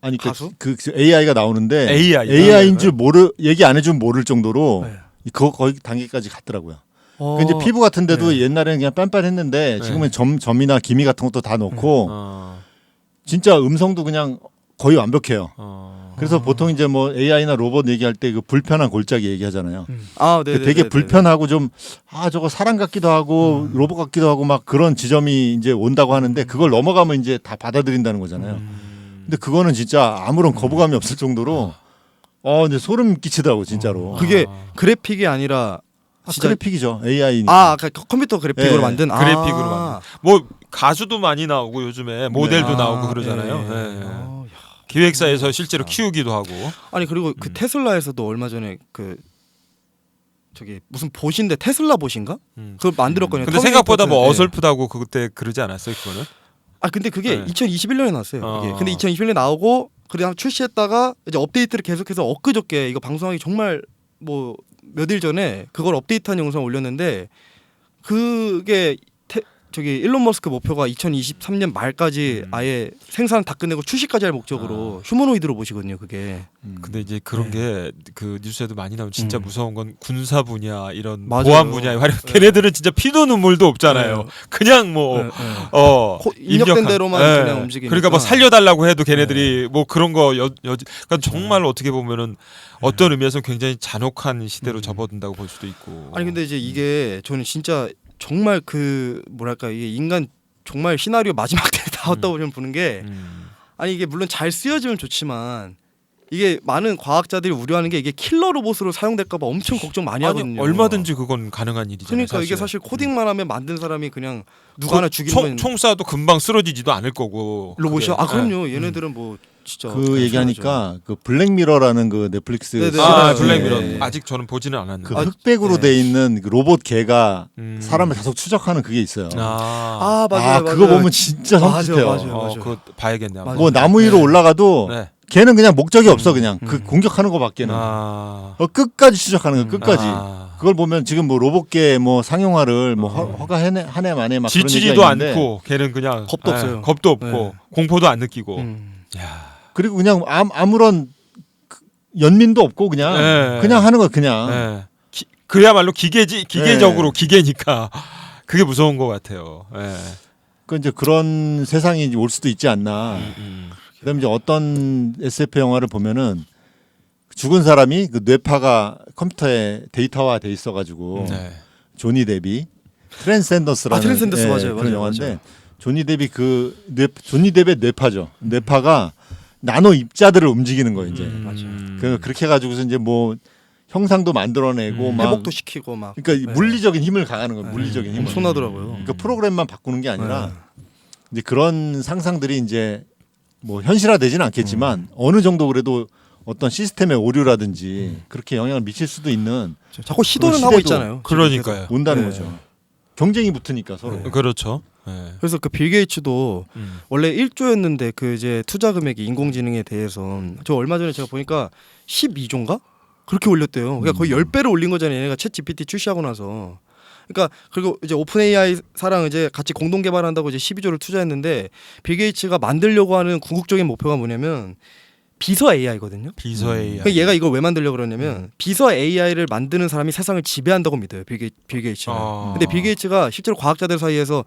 [SPEAKER 3] 아니
[SPEAKER 1] 가수?
[SPEAKER 3] 그 AI가 나오는데
[SPEAKER 2] AI.
[SPEAKER 3] AI인 줄 얘기 안 해주면 모를 정도로
[SPEAKER 1] 네.
[SPEAKER 3] 그거 거의 단계까지 갔더라고요.
[SPEAKER 1] 어,
[SPEAKER 3] 그 이제 피부 같은데도
[SPEAKER 1] 네.
[SPEAKER 3] 옛날에는 그냥 빤빤했는데 지금은 점이나 기미 같은 것도 다 넣고
[SPEAKER 2] 어.
[SPEAKER 3] 진짜 음성도 그냥 거의 완벽해요. 그래서 보통 이제 뭐 AI나 로봇 얘기할 때 그 불편한 골짜기 얘기하잖아요.
[SPEAKER 1] 네,
[SPEAKER 3] 되게 불편하고 좀 저거 사람 같기도 하고 로봇 같기도 하고 막 그런 지점이 이제 온다고 하는데 그걸 넘어가면 이제 다 받아들인다는 거잖아요. 근데 그거는 진짜 아무런 거부감이 없을 정도로 이제 소름 끼치더라고 진짜로.
[SPEAKER 1] 그게 그래픽이 아니라 진짜
[SPEAKER 3] 그래픽이죠. AI니까.
[SPEAKER 1] 그러니까 컴퓨터 그래픽으로
[SPEAKER 3] 네.
[SPEAKER 1] 만든
[SPEAKER 2] 그래픽으로 만든. 뭐 가수도 많이 나오고 요즘에 모델도 나오고 그러잖아요.
[SPEAKER 1] 네.
[SPEAKER 2] 예, 예.
[SPEAKER 1] 야.
[SPEAKER 2] 기획사에서 실제로 키우기도 하고.
[SPEAKER 1] 아니 그리고 그 테슬라에서도 얼마 전에 그 저기 무슨 보신데 테슬라 보신가? 그걸 만들었거든요.
[SPEAKER 2] 근데 생각보다 뭐
[SPEAKER 1] 네.
[SPEAKER 2] 어설프다고 그때 그러지 않았어요, 그거는?
[SPEAKER 1] 근데 그게
[SPEAKER 2] 네.
[SPEAKER 1] 2021년에 나왔어요. 그게. 근데 2021년에 나오고 그냥 출시했다가 이제 업데이트를 계속해서 엊그저께 이거 방송하기 정말 뭐 몇 일 전에 그걸 업데이트한 영상 올렸는데 그게 저기 일론 머스크 목표가 2023년 말까지 아예 생산 다 끝내고 출시까지 할 목적으로 휴머노이드로 보시거든요. 그게.
[SPEAKER 2] 근데 이제 그런 게 그 뉴스에도 많이 나오면 진짜 무서운 건 군사 분야 이런
[SPEAKER 1] 맞아요.
[SPEAKER 2] 보안 분야에 활용. 걔네들은 진짜 피도 눈물도 없잖아요. 그냥 뭐
[SPEAKER 1] 입력된 대로만 그냥 움직이니까.
[SPEAKER 2] 그러니까 뭐 살려달라고 해도 걔네들이 뭐 그런 거 그러니까 정말 어떻게 보면은 어떤 의미에서 굉장히 잔혹한 시대로 접어든다고 볼 수도 있고.
[SPEAKER 1] 아니 근데 이제 이게 저는 진짜 정말 그 뭐랄까 이게 인간 정말 시나리오 마지막 때에 나왔다고 좀 보는 게 아니 이게 물론 잘 쓰여지면 좋지만 이게 많은 과학자들이 우려하는 게 이게 킬러 로봇으로 사용될까봐 엄청 걱정 많이 하거든요.
[SPEAKER 2] 얼마든지 그건 가능한 일이잖아요.
[SPEAKER 1] 그러니까 이게 사실 코딩만 하면 만든 사람이 그냥 누가 하나 죽이면
[SPEAKER 2] 총 쏴도 금방 쓰러지지도 않을 거고.
[SPEAKER 1] 로봇이요?
[SPEAKER 2] 그게.
[SPEAKER 1] 그럼요. 얘네들은 뭐 진짜
[SPEAKER 3] 그 얘기하니까 그 블랙미러라는 그 넷플릭스
[SPEAKER 1] 네네.
[SPEAKER 3] 시리즈에
[SPEAKER 2] 블랙미러 아직 저는 보지는 않았는데.
[SPEAKER 3] 그 흑백으로
[SPEAKER 1] 네.
[SPEAKER 3] 돼 있는 그 로봇 개가 사람을 계속 추적하는 그게 있어요.
[SPEAKER 1] 맞아요.
[SPEAKER 3] 그거 보면 진짜 성급해요.
[SPEAKER 1] 맞아요.
[SPEAKER 2] 그거 봐야겠네요.
[SPEAKER 1] 맞아요.
[SPEAKER 3] 뭐 나무 위로
[SPEAKER 1] 네.
[SPEAKER 3] 올라가도
[SPEAKER 2] 네.
[SPEAKER 3] 걔는 그냥 목적이 없어 그냥 그 공격하는 거밖에는 끝까지 추적하는 거 끝까지. 그걸 보면 지금 뭐 로봇계 뭐 상용화를 뭐 허가하네 만에 막 그런
[SPEAKER 2] 지치지도
[SPEAKER 3] 얘기가 있는데
[SPEAKER 2] 않고 걔는 그냥
[SPEAKER 1] 겁도 없어요.
[SPEAKER 2] 겁도 없고
[SPEAKER 1] 네.
[SPEAKER 2] 공포도 안 느끼고. 야.
[SPEAKER 3] 그리고 그냥 아무런 연민도 없고 그냥
[SPEAKER 2] 네.
[SPEAKER 3] 그냥 하는 거 그냥.
[SPEAKER 2] 네. 그야말로 기계적으로 기계니까 그게 무서운 것 같아요. 네.
[SPEAKER 3] 그 이제 그런 세상이 올 수도 있지 않나. 그다음에 이제 어떤 SF 영화를 보면은 죽은 사람이 그 뇌파가 컴퓨터에 데이터화 돼 있어가지고
[SPEAKER 2] 네.
[SPEAKER 3] 조니 데비 트랜센더스라는
[SPEAKER 1] 트랜센더스 맞아요.
[SPEAKER 3] 그런
[SPEAKER 1] 맞아요.
[SPEAKER 3] 영화인데
[SPEAKER 1] 맞아요.
[SPEAKER 3] 조니 데비 조니 데비의 뇌파죠. 뇌파가 나노 입자들을 움직이는 거예요 이제. 그렇게 해가지고서 이제 뭐 형상도 만들어내고 막
[SPEAKER 1] 회복도 시키고 막
[SPEAKER 3] 그러니까 물리적인 힘을 강하는 거예요. 물리적인 힘을.
[SPEAKER 1] 엄청나더라고요.
[SPEAKER 3] 그러니까 프로그램만 바꾸는 게 아니라 이제 그런 상상들이 이제 뭐 현실화되지는 않겠지만 어느 정도 그래도 어떤 시스템의 오류라든지 그렇게 영향을 미칠 수도 있는
[SPEAKER 1] 자꾸 시도는
[SPEAKER 3] 그런
[SPEAKER 1] 하고
[SPEAKER 3] 시대도
[SPEAKER 1] 있잖아요.
[SPEAKER 2] 그러니까요.
[SPEAKER 3] 온다는
[SPEAKER 1] 네.
[SPEAKER 3] 거죠. 경쟁이 붙으니까 서로.
[SPEAKER 2] 그렇죠. 네.
[SPEAKER 1] 그래서 그 빌 게이츠도 원래 1조였는데 그 이제 투자 금액이 인공지능에 대해서 저 얼마 전에 제가 보니까 12조인가 그렇게 올렸대요. 그러니까 거의 10배를 올린 거잖아요. 얘네가 챗 GPT 출시하고 나서. 그러니까 그리고 이제 오픈 AI사랑 이제 같이 공동 개발한다고 이제 12조를 투자했는데 빌 게이츠가 만들려고 하는 궁극적인 목표가 뭐냐면 비서 AI거든요.
[SPEAKER 2] 비서 AI.
[SPEAKER 1] 그러니까 얘가 이걸 왜 만들려고 그러냐면 비서 AI를 만드는 사람이 세상을 지배한다고 믿어요. 빌 게이츠는. 근데 빌 게이츠가 실제로 과학자들 사이에서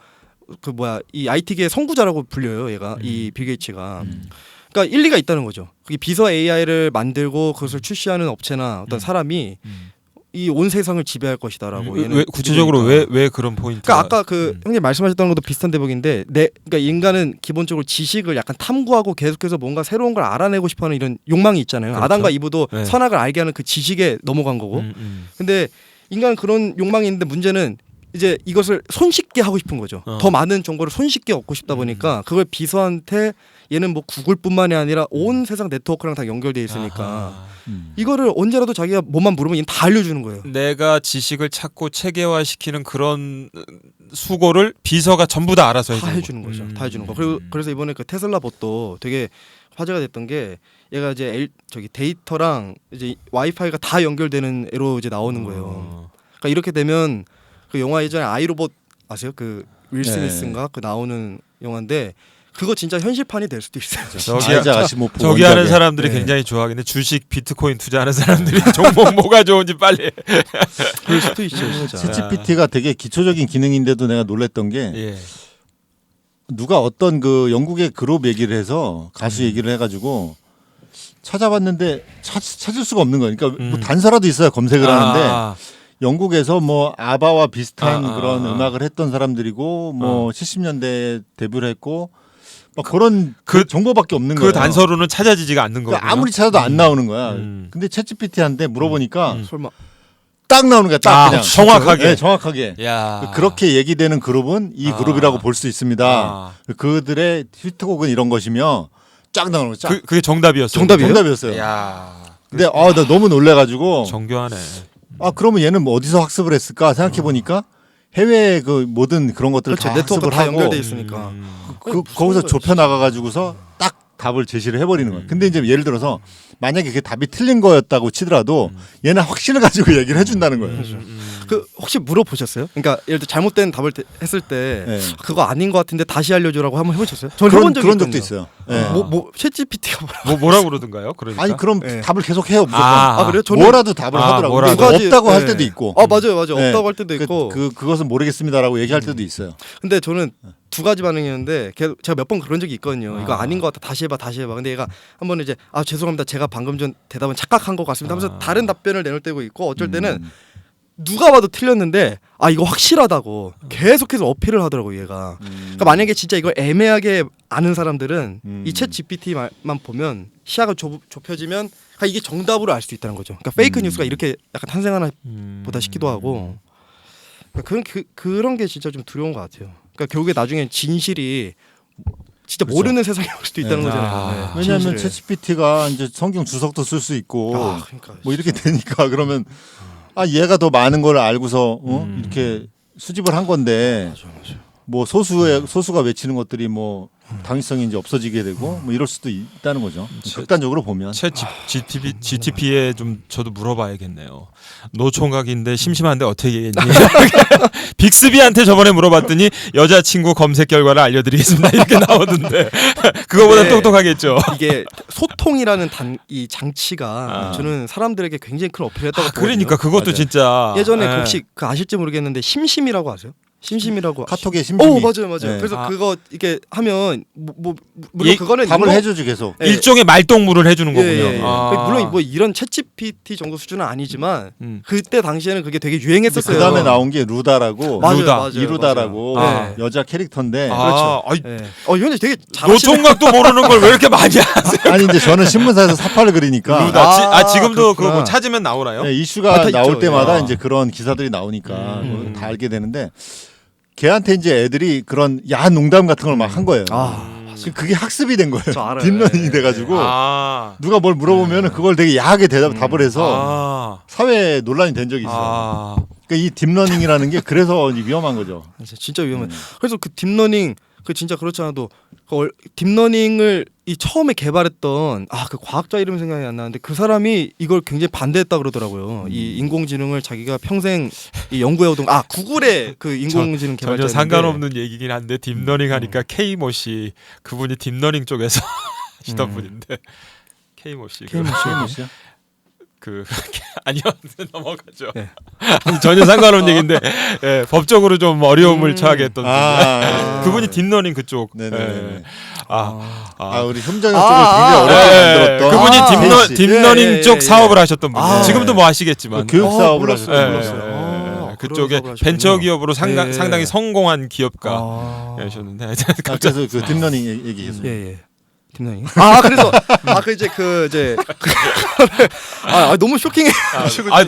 [SPEAKER 1] 그 뭐야 이 IT계의 선구자라고 불려요. 얘가 이 빌 게이츠가. 그러니까 일리가 있다는 거죠. 그게 비서 AI를 만들고 그것을 출시하는 업체나 어떤 사람이 이 온 세상을 지배할 것이다라고.
[SPEAKER 2] 왜 구체적으로 왜 그런 포인트?
[SPEAKER 1] 그러니까 아까 그 형님 말씀하셨던 것도 비슷한 대목인데, 그러니까 인간은 기본적으로 지식을 약간 탐구하고 계속해서 뭔가 새로운 걸 알아내고 싶어하는 이런 욕망이 있잖아요.
[SPEAKER 2] 그렇죠.
[SPEAKER 1] 아담과 이브도
[SPEAKER 2] 네.
[SPEAKER 1] 선악을 알게 하는 그 지식에 넘어간 거고. 근데 인간은 그런 욕망이 있는데 문제는 이제 이것을 손쉽게 하고 싶은 거죠. 더 많은 정보를 손쉽게 얻고 싶다 보니까 그걸 비서한테 얘는 뭐 구글뿐만이 아니라 온 세상 네트워크랑 다 연결돼 있으니까 이거를 언제라도 자기가 뭐만 물으면 얘는 다 알려주는 거예요.
[SPEAKER 2] 내가 지식을 찾고 체계화시키는 그런 수고를 비서가 전부 다 알아서
[SPEAKER 1] 다
[SPEAKER 2] 해주는
[SPEAKER 1] 해주는 거죠. 다 해주는 거. 그리고 그래서 이번에 그 테슬라 봇도 되게 화제가 됐던 게 얘가 이제 저기 데이터랑 이제 와이파이가 다 연결되는 애로 이제 나오는 거예요. 그러니까 이렇게 되면 그 영화 예전에 아이로봇 아세요? 그 윌 스미스인가 그 나오는 영화인데 그거 진짜 현실판이 될 수도 있어요.
[SPEAKER 2] 저기 하는 사람들이 굉장히 좋아하겠네. 주식, 비트코인 투자하는 사람들이 종목 뭐가 좋은지 빨리.
[SPEAKER 1] 그럴 수도 있죠. 진짜.
[SPEAKER 3] 챗GPT가 되게 기초적인 기능인데도 내가 놀랬던 게 누가 어떤 그 영국의 그룹 얘기를 해서 가수 얘기를 해가지고 찾아봤는데 찾을 수가 없는 거예요. 그러니까 뭐 단서라도 있어야 검색을 하는데 영국에서 뭐 아바와 비슷한 그런 음악을 했던 사람들이고 뭐 70년대에 데뷔를 했고 막 그런 그 정보밖에 없는 거예요.
[SPEAKER 2] 그 단서로는 찾아지지가 않는 거예요.
[SPEAKER 3] 그러니까 아무리 찾아도 안 나오는 거야. 근데 챗GPT한테 물어보니까
[SPEAKER 1] 설마
[SPEAKER 3] 딱 나오는 거야. 딱 그냥
[SPEAKER 2] 정확하게.
[SPEAKER 3] 네, 정확하게.
[SPEAKER 2] 야.
[SPEAKER 3] 그렇게 얘기되는 그룹은 이 그룹이라고 볼 수 있습니다. 그들의 히트곡은 이런 것이며 쫙 나오는 거죠.
[SPEAKER 2] 그게 정답이었어요.
[SPEAKER 3] 정답이었어요.
[SPEAKER 2] 야.
[SPEAKER 3] 근데 나 너무 놀래가지고
[SPEAKER 2] 정교하네.
[SPEAKER 3] 그러면 얘는 뭐 어디서 학습을 했을까 생각해 보니까 해외 그 모든 그런 것들을
[SPEAKER 1] 그렇죠.
[SPEAKER 3] 다
[SPEAKER 1] 네트워크
[SPEAKER 3] 학습을
[SPEAKER 1] 다
[SPEAKER 3] 하고
[SPEAKER 1] 연결돼 있으니까.
[SPEAKER 3] 거기서 좁혀 나가가지고서 딱 답을 제시를 해버리는 거예요. 근데 이제 예를 들어서 만약에 그게 답이 틀린 거였다고 치더라도 얘는 확신을 가지고 얘기를 해준다는 거예요.
[SPEAKER 1] 그 혹시 물어보셨어요? 그러니까 예를 들어 잘못된 답을 했을 때 그거 아닌 것 같은데 다시 알려주라고 한번 해보셨어요? 저는 해본 적이
[SPEAKER 3] 그런 적도 있어요.
[SPEAKER 1] 뭐 챗GPT가
[SPEAKER 2] 뭐라 그러던가요? 그러니까
[SPEAKER 3] 아니 그럼 답을 계속 해요 무조건.
[SPEAKER 1] 그래요? 저는
[SPEAKER 3] 뭐라도 답을 하더라고요. 없다고 할 때도 있고.
[SPEAKER 1] 맞아요. 없다고 할 때도 있고.
[SPEAKER 3] 그것은 모르겠습니다라고 얘기할 때도 있어요.
[SPEAKER 1] 근데 저는 두 가지 반응이었는데 제가 몇 번 그런 적이 있거든요. 이거 아닌 것 같아. 다시 해봐. 근데 얘가 한 번은 이제 죄송합니다. 제가 방금 전 대답은 착각한 것 같습니다. 하면서 다른 답변을 내놓을 때고 있고 어쩔 때는 누가 봐도 틀렸는데 이거 확실하다고 계속해서 어필을 하더라고 얘가. 그러니까 만약에 진짜 이걸 애매하게 아는 사람들은 이 챗 GPT만 보면 시야가 좁혀지면 이게 정답으로 알 수 있다는 거죠. 그러니까 페이크 뉴스가 이렇게 약간 탄생하나 보다 싶기도 하고. 그러니까 그런 게 진짜 좀 두려운 것 같아요. 그러니까 결국에 나중에 진실이 진짜
[SPEAKER 3] 그렇죠.
[SPEAKER 1] 모르는 세상이 올 수도 있다는 거잖아요.
[SPEAKER 3] 왜냐하면 챗GPT가 이제 성경 주석도 쓸 수 있고
[SPEAKER 1] 그러니까,
[SPEAKER 3] 뭐 이렇게 되니까 그러면 얘가 더 많은 걸 알고서 이렇게 수집을 한 건데 뭐 소수가 외치는 것들이 뭐 당위성이 이제 없어지게 되고 뭐 이럴 수도 있다는 거죠. 극단적으로 보면.
[SPEAKER 2] 챗 GTP에 좀 저도 물어봐야겠네요. 노총각인데 심심한데 어떻게 얘기했니? 빅스비한테 저번에 물어봤더니 여자친구 검색 결과를 알려드리겠습니다. 이렇게 나오던데 그거보다 똑똑하겠죠.
[SPEAKER 1] 이게 소통이라는 이 장치가 저는 사람들에게 굉장히 큰 어필했다고 보거든요.
[SPEAKER 2] 그러니까 그것도
[SPEAKER 3] 맞아요.
[SPEAKER 2] 진짜
[SPEAKER 1] 예전에 혹시 아실지 모르겠는데 심심이라고 아세요? 심심이라고
[SPEAKER 3] 카톡에 심심이.
[SPEAKER 1] 맞아요.
[SPEAKER 3] 네.
[SPEAKER 1] 그래서 그거 이게 하면 물론 그거는
[SPEAKER 3] 답을 해주지 계속.
[SPEAKER 2] 일종의 말동무를 해주는 거군요.
[SPEAKER 1] 물론 뭐 이런 챗GPT 정도 수준은 아니지만 그때 당시에는 그게 되게 유행했었어요.
[SPEAKER 3] 그 다음에 나온 게 루다라고.
[SPEAKER 1] 맞아요.
[SPEAKER 3] 이루다라고 여자 캐릭터인데.
[SPEAKER 1] 그렇죠. 이건 되게 잘하시네.
[SPEAKER 2] 노총각도 모르는 걸 왜 이렇게 많이 하세요?
[SPEAKER 3] 아니 이제 저는 신문사에서 사파를 그리니까.
[SPEAKER 2] 루다. 지금도 그거 뭐 찾으면 나오나요?
[SPEAKER 3] 네, 이슈가 나올
[SPEAKER 1] 있죠.
[SPEAKER 3] 때마다 이제 그런 기사들이 나오니까 다 알게 되는데. 걔한테 이제 애들이 그런 야한 농담 같은 걸 막 한 거예요. 그게 학습이 된 거예요.
[SPEAKER 1] 저 알아요.
[SPEAKER 3] 딥러닝이
[SPEAKER 1] 예,
[SPEAKER 3] 돼가지고
[SPEAKER 2] 아.
[SPEAKER 3] 누가 뭘 물어보면 그걸 되게 야하게 답을 해서
[SPEAKER 2] 아.
[SPEAKER 3] 사회에 논란이 된 적이 있어요.
[SPEAKER 2] 아.
[SPEAKER 3] 그러니까 이 딥러닝이라는 게 그래서 위험한 거죠.
[SPEAKER 1] 진짜 위험해. 그래서 그 딥러닝 그 진짜 그렇지 않아도 딥러닝을 이 처음에 개발했던 그 과학자 이름 생각이 안 나는데 그 사람이 이걸 굉장히 반대했다 그러더라고요. 이 인공지능을 자기가 평생 이 연구해오던 구글의 그 인공지능 개발자
[SPEAKER 2] 전혀 상관없는 얘기긴 한데 딥러닝 하니까 K모 씨 그분이 딥러닝 쪽에서 하시던 분인데 K모 씨.
[SPEAKER 3] 씨요?
[SPEAKER 2] 그 아니요 넘어가죠.
[SPEAKER 1] 네.
[SPEAKER 2] 아니, 전혀 상관없는 얘기인데 예, 법적으로 좀 어려움을 처하게 했던
[SPEAKER 3] 아,
[SPEAKER 2] 그분이 딥러닝 그쪽.
[SPEAKER 3] 네네네.
[SPEAKER 2] 예.
[SPEAKER 3] 우리 hum정혁 쪽을 굉장히 어렵게 만들었던
[SPEAKER 2] 그분이 딥러닝
[SPEAKER 1] 예, 예,
[SPEAKER 2] 쪽
[SPEAKER 1] 예.
[SPEAKER 2] 사업을 하셨던 분이에요.
[SPEAKER 1] 아,
[SPEAKER 2] 지금도 뭐 하시겠지만
[SPEAKER 3] 그 교육 사업을
[SPEAKER 1] 몰랐어요.
[SPEAKER 2] 예,
[SPEAKER 3] 하셨던
[SPEAKER 2] 예,
[SPEAKER 3] 분이었어요.
[SPEAKER 2] 예. 그쪽에
[SPEAKER 1] 그런 사업을
[SPEAKER 2] 벤처
[SPEAKER 1] 하셨군요.
[SPEAKER 2] 기업으로
[SPEAKER 1] 예.
[SPEAKER 2] 상당히 성공한 기업가셨는데
[SPEAKER 3] 그래서 그 딥러닝 얘기했어요.
[SPEAKER 1] 예. 딥러닝. 그래서 너무 쇼킹해.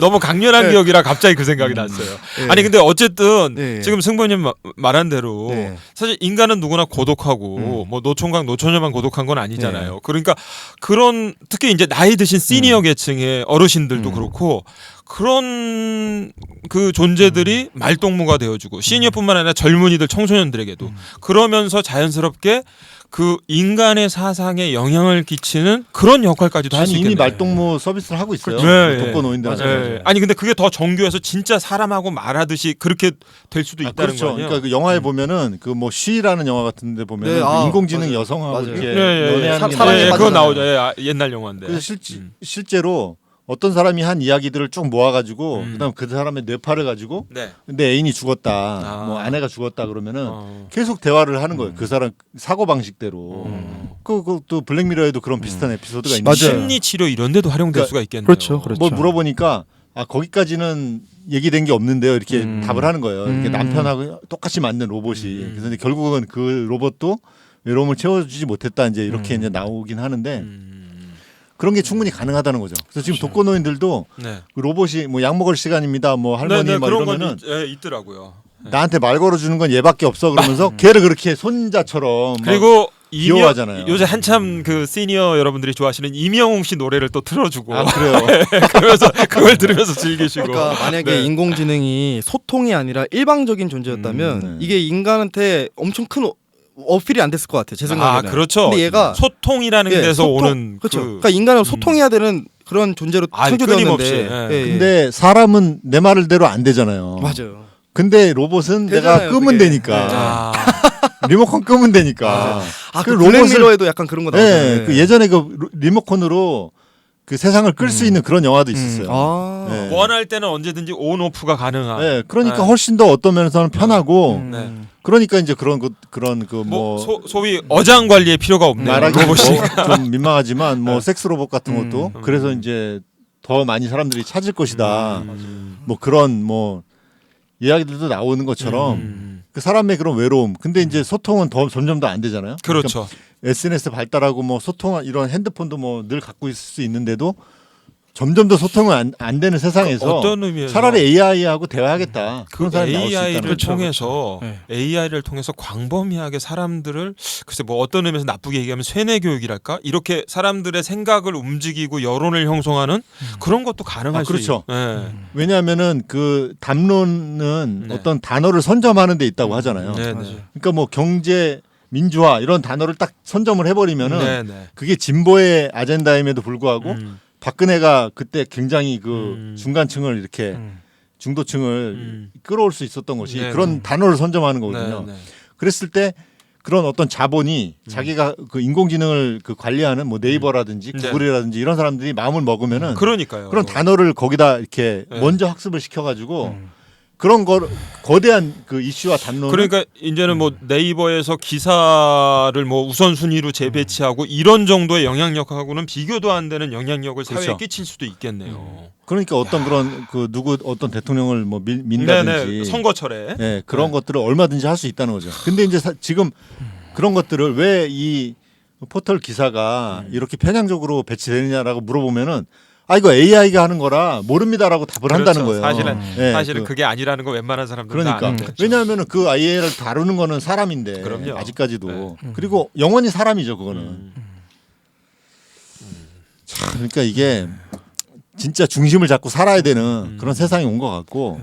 [SPEAKER 2] 너무 강렬한
[SPEAKER 1] 네.
[SPEAKER 2] 기억이라 갑자기 그 생각이 났어요.
[SPEAKER 1] 예.
[SPEAKER 2] 아니 근데 어쨌든
[SPEAKER 1] 예.
[SPEAKER 2] 지금 승부님 말한 대로
[SPEAKER 1] 네.
[SPEAKER 2] 사실 인간은 누구나 고독하고 뭐 노총각 노처녀만 고독한 건 아니잖아요.
[SPEAKER 1] 네.
[SPEAKER 2] 그러니까 그런 특히 이제 나이 드신 시니어 계층의 어르신들도 그렇고 그런 그 존재들이 말동무가 되어주고 시니어뿐만 아니라 젊은이들 청소년들에게도 그러면서 자연스럽게 그 인간의 사상에 영향을 끼치는 그런 역할까지도 할 수
[SPEAKER 3] 아니
[SPEAKER 2] 있겠네요.
[SPEAKER 3] 이미 말동무 서비스를 하고 있어요.
[SPEAKER 2] 네,
[SPEAKER 3] 독거노인들한테.
[SPEAKER 2] 예. 아니 근데 그게 더 정교해서 진짜 사람하고 말하듯이 그렇게 될 수도 있다는
[SPEAKER 3] 그렇죠.
[SPEAKER 2] 거 아니에요?
[SPEAKER 3] 그러니까 그 영화에 보면은 그 뭐 쉬라는 영화 같은데 보면
[SPEAKER 1] 네,
[SPEAKER 3] 그 인공지능
[SPEAKER 1] 맞아요.
[SPEAKER 3] 여성하고
[SPEAKER 1] 맞아요.
[SPEAKER 3] 이렇게
[SPEAKER 2] 예,
[SPEAKER 3] 연애하는 게
[SPEAKER 1] 사랑에
[SPEAKER 3] 나와요.
[SPEAKER 2] 그거
[SPEAKER 1] 빠지잖아요.
[SPEAKER 2] 나오죠. 옛날 영화인데.
[SPEAKER 3] 그래서 실제로 어떤 사람이 한 이야기들을 쭉 모아가지고 그다음 그 사람의 뇌파를 가지고
[SPEAKER 2] 네.
[SPEAKER 3] 근데 애인이 죽었다, 뭐 아내가 죽었다 그러면은
[SPEAKER 2] 어.
[SPEAKER 3] 계속 대화를 하는 거예요. 그 사람 사고 방식대로. 그또 블랙미러에도 그런 비슷한 에피소드가 있는데
[SPEAKER 1] 맞아요.
[SPEAKER 2] 심리 치료 이런 데도 활용될
[SPEAKER 3] 그러니까
[SPEAKER 2] 수가 있겠네요.
[SPEAKER 1] 그렇죠.
[SPEAKER 3] 뭘 물어보니까 거기까지는 얘기된 게 없는데요. 이렇게 답을 하는 거예요. 이렇게 남편하고 똑같이 맞는 로봇이. 그래서 이제 결국은 그 로봇도 외로움을 채워주지 못했다 이제 이렇게 이제 나오긴 하는데 그런 게 충분히 가능하다는 거죠. 그래서 지금 독거노인들도
[SPEAKER 2] 네.
[SPEAKER 3] 그 로봇이 뭐 약 먹을 시간입니다. 뭐 할머니
[SPEAKER 2] 네,
[SPEAKER 3] 막
[SPEAKER 2] 그런
[SPEAKER 3] 이러면은
[SPEAKER 2] 건 있더라고요.
[SPEAKER 3] 나한테 말 걸어주는 건 얘밖에 없어 그러면서 걔를 그렇게 손자처럼 막
[SPEAKER 2] 그리고
[SPEAKER 3] 귀여워하잖아요.
[SPEAKER 2] 요새 한참 그 시니어 여러분들이 좋아하시는 이명웅 씨 노래를 또 틀어주고
[SPEAKER 3] 그래요.
[SPEAKER 2] 그러면서 그걸 들으면서 즐기시고.
[SPEAKER 1] 그러니까 만약에
[SPEAKER 2] 네.
[SPEAKER 1] 인공지능이 소통이 아니라 일방적인 존재였다면
[SPEAKER 3] 네.
[SPEAKER 1] 이게 인간한테 엄청 큰 어필이 안 됐을 것 같아요. 제 생각에는.
[SPEAKER 2] 그렇죠.
[SPEAKER 1] 근데 얘가
[SPEAKER 2] 소통이라는
[SPEAKER 1] 예,
[SPEAKER 2] 데서
[SPEAKER 1] 소통,
[SPEAKER 2] 오는
[SPEAKER 1] 그렇죠.
[SPEAKER 2] 그
[SPEAKER 1] 그러니까 인간은 소통해야 되는 그런 존재로
[SPEAKER 2] 끊임없이.
[SPEAKER 1] 창조되었는데.
[SPEAKER 2] 예.
[SPEAKER 3] 근데 사람은 내 말대로 안 되잖아요.
[SPEAKER 1] 맞아요.
[SPEAKER 3] 근데 로봇은 내가
[SPEAKER 1] 되잖아요,
[SPEAKER 3] 끄면
[SPEAKER 1] 그게.
[SPEAKER 3] 되니까
[SPEAKER 2] 아,
[SPEAKER 3] 리모컨 끄면 되니까.
[SPEAKER 1] 그
[SPEAKER 3] 그
[SPEAKER 1] 블랙미러에도 약간 그런 거 나오잖아요.
[SPEAKER 3] 네, 그 예전에 그 리모컨으로 그 세상을 끌 수 있는 그런 영화도 있었어요. 네.
[SPEAKER 2] 원할 때는 언제든지 온오프가 가능한.
[SPEAKER 3] 네, 그러니까
[SPEAKER 2] 네.
[SPEAKER 3] 훨씬 더 어떤 면에서는 편하고
[SPEAKER 2] 네.
[SPEAKER 3] 그러니까 이제 그런 그
[SPEAKER 2] 뭐 소위 어장 관리의 필요가 없네요.
[SPEAKER 3] 말하기
[SPEAKER 2] 로봇이.
[SPEAKER 3] 좀 민망하지만 뭐 섹스 로봇 같은 것도 그래서 이제 더 많이 사람들이 찾을 것이다. 뭐 그런 뭐 이야기들도 나오는 것처럼 그 사람의 그런 외로움. 근데 이제 소통은 더 점점 더 안 되잖아요.
[SPEAKER 2] 그렇죠.
[SPEAKER 3] 그러니까 SNS 발달하고 뭐 소통 이런 핸드폰도 뭐 늘 갖고 있을 수 있는데도 점점 더 소통은 안 되는 세상에서
[SPEAKER 2] 어떤 의미에서
[SPEAKER 3] 차라리 AI하고 대화하겠다.
[SPEAKER 2] 그
[SPEAKER 3] 그런 사람이 나올 수 있다는
[SPEAKER 2] AI를
[SPEAKER 3] 거죠.
[SPEAKER 2] 통해서
[SPEAKER 1] 네.
[SPEAKER 2] AI를 통해서 광범위하게 사람들을 글쎄 뭐 어떤 의미에서 나쁘게 얘기하면 세뇌 교육이랄까 이렇게 사람들의 생각을 움직이고 여론을 형성하는 그런 것도 가능할
[SPEAKER 3] 그렇죠.
[SPEAKER 2] 수 있.
[SPEAKER 3] 왜냐하면은 그 담론은
[SPEAKER 2] 네.
[SPEAKER 3] 어떤 단어를 선점하는 데 있다고 하잖아요.
[SPEAKER 2] 네,
[SPEAKER 1] 맞아요.
[SPEAKER 2] 네.
[SPEAKER 3] 그러니까 뭐 경제, 민주화 이런 단어를 딱 선점을 해버리면은
[SPEAKER 2] 네, 네.
[SPEAKER 3] 그게 진보의 아젠다임에도 불구하고 박근혜가 그때 굉장히 그 중간층을 이렇게 중도층을 끌어올 수 있었던 것이
[SPEAKER 2] 네,
[SPEAKER 3] 그런
[SPEAKER 2] 네.
[SPEAKER 3] 단어를 선점하는 거거든요.
[SPEAKER 2] 네, 네.
[SPEAKER 3] 그랬을 때 그런 어떤 자본이 자기가 그 인공지능을 그 관리하는 뭐 네이버라든지
[SPEAKER 2] 네.
[SPEAKER 3] 구글이라든지 이런 사람들이 마음을 먹으면은
[SPEAKER 2] 그러니까요.
[SPEAKER 3] 그런 단어를 거기다 이렇게
[SPEAKER 2] 네.
[SPEAKER 3] 먼저 학습을 시켜가지고 그런 거 거대한 그 이슈와 담론을
[SPEAKER 2] 그러니까 이제는 뭐 네이버에서 기사를 뭐 우선순위로 재배치하고 이런 정도의 영향력하고는 비교도 안 되는 영향력을 사회에
[SPEAKER 3] 그렇죠.
[SPEAKER 2] 끼칠 수도 있겠네요.
[SPEAKER 3] 그러니까 어떤 그런 그 누구 어떤 대통령을 뭐
[SPEAKER 2] 네네.
[SPEAKER 3] 민다든지
[SPEAKER 2] 선거철에.
[SPEAKER 3] 네, 그런
[SPEAKER 2] 네.
[SPEAKER 3] 것들을 얼마든지 할 수 있다는 거죠. 근데 이제 지금 그런 것들을 왜 이 포털 기사가 이렇게 편향적으로 배치되느냐라고 물어보면은 이거 AI가 하는 거라 모릅니다라고 답을
[SPEAKER 2] 그렇죠.
[SPEAKER 3] 한다는 거예요.
[SPEAKER 2] 사실은 그게 아니라는 거 웬만한 사람들은
[SPEAKER 3] 그러니까
[SPEAKER 2] 다 아는데.
[SPEAKER 3] 왜냐하면 그 AI를 다루는 거는 사람인데
[SPEAKER 2] 그럼요.
[SPEAKER 3] 아직까지도 그리고 영원히 사람이죠 그거는. 참, 그러니까 이게 진짜 중심을 잡고 살아야 되는 그런 세상이 온 것 같고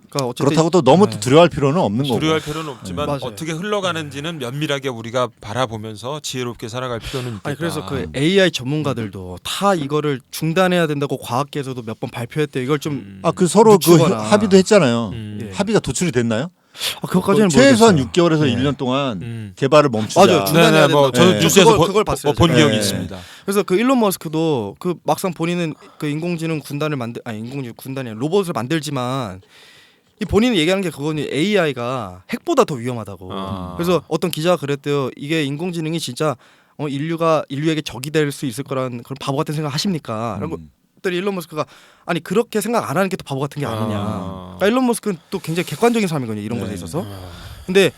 [SPEAKER 1] 그러니까 어쨌든
[SPEAKER 3] 그렇다고 또 너무 또 두려워할 필요는 없는 거고.
[SPEAKER 2] 두려워할 필요는 없지만
[SPEAKER 1] 맞아요.
[SPEAKER 2] 어떻게 흘러가는지는 면밀하게 우리가 바라보면서 지혜롭게 살아갈 필요는 있겠다.
[SPEAKER 1] 아니 그래서 그 AI 전문가들도 다 이거를 중단해야 된다고 과학계에서도 몇 번 발표했대요. 이걸 좀
[SPEAKER 3] 그 서로 그
[SPEAKER 1] 늦추거나.
[SPEAKER 3] 합의도 했잖아요.
[SPEAKER 1] 예.
[SPEAKER 3] 합의가 도출이 됐나요?
[SPEAKER 1] 그것까지는
[SPEAKER 3] 최소한
[SPEAKER 1] 모르겠어요.
[SPEAKER 3] 6개월에서
[SPEAKER 1] 네.
[SPEAKER 3] 1년 동안 개발을 멈추자.
[SPEAKER 1] 맞아요. 중단해야
[SPEAKER 2] 네네, 뭐
[SPEAKER 1] 된다고.
[SPEAKER 2] 저도
[SPEAKER 3] 네.
[SPEAKER 2] 뉴스에서
[SPEAKER 1] 그걸 봤어요.
[SPEAKER 2] 본
[SPEAKER 1] 제가.
[SPEAKER 2] 기억이
[SPEAKER 3] 네.
[SPEAKER 2] 있습니다.
[SPEAKER 1] 그래서 그 일론 머스크도 그 막상 본인은 그 인공지능 군단을 인공지능 군단이 아니라 로봇을 만들지만 이 본인이 얘기하는 게 그거는 AI가 핵보다 더 위험하다고. 그래서 어떤 기자가 그랬대요. 이게 인공지능이 진짜 인류에게 적이 될 수 있을 거라는 그런 바보 같은 생각 하십니까? 라고 했더니 일론 머스크가 아니 그렇게 생각 안 하는 게 더 바보 같은 게 아니냐. 그러니까 일론 머스크는 또 굉장히 객관적인 사람이거든요. 이런 것에 있어서. 근데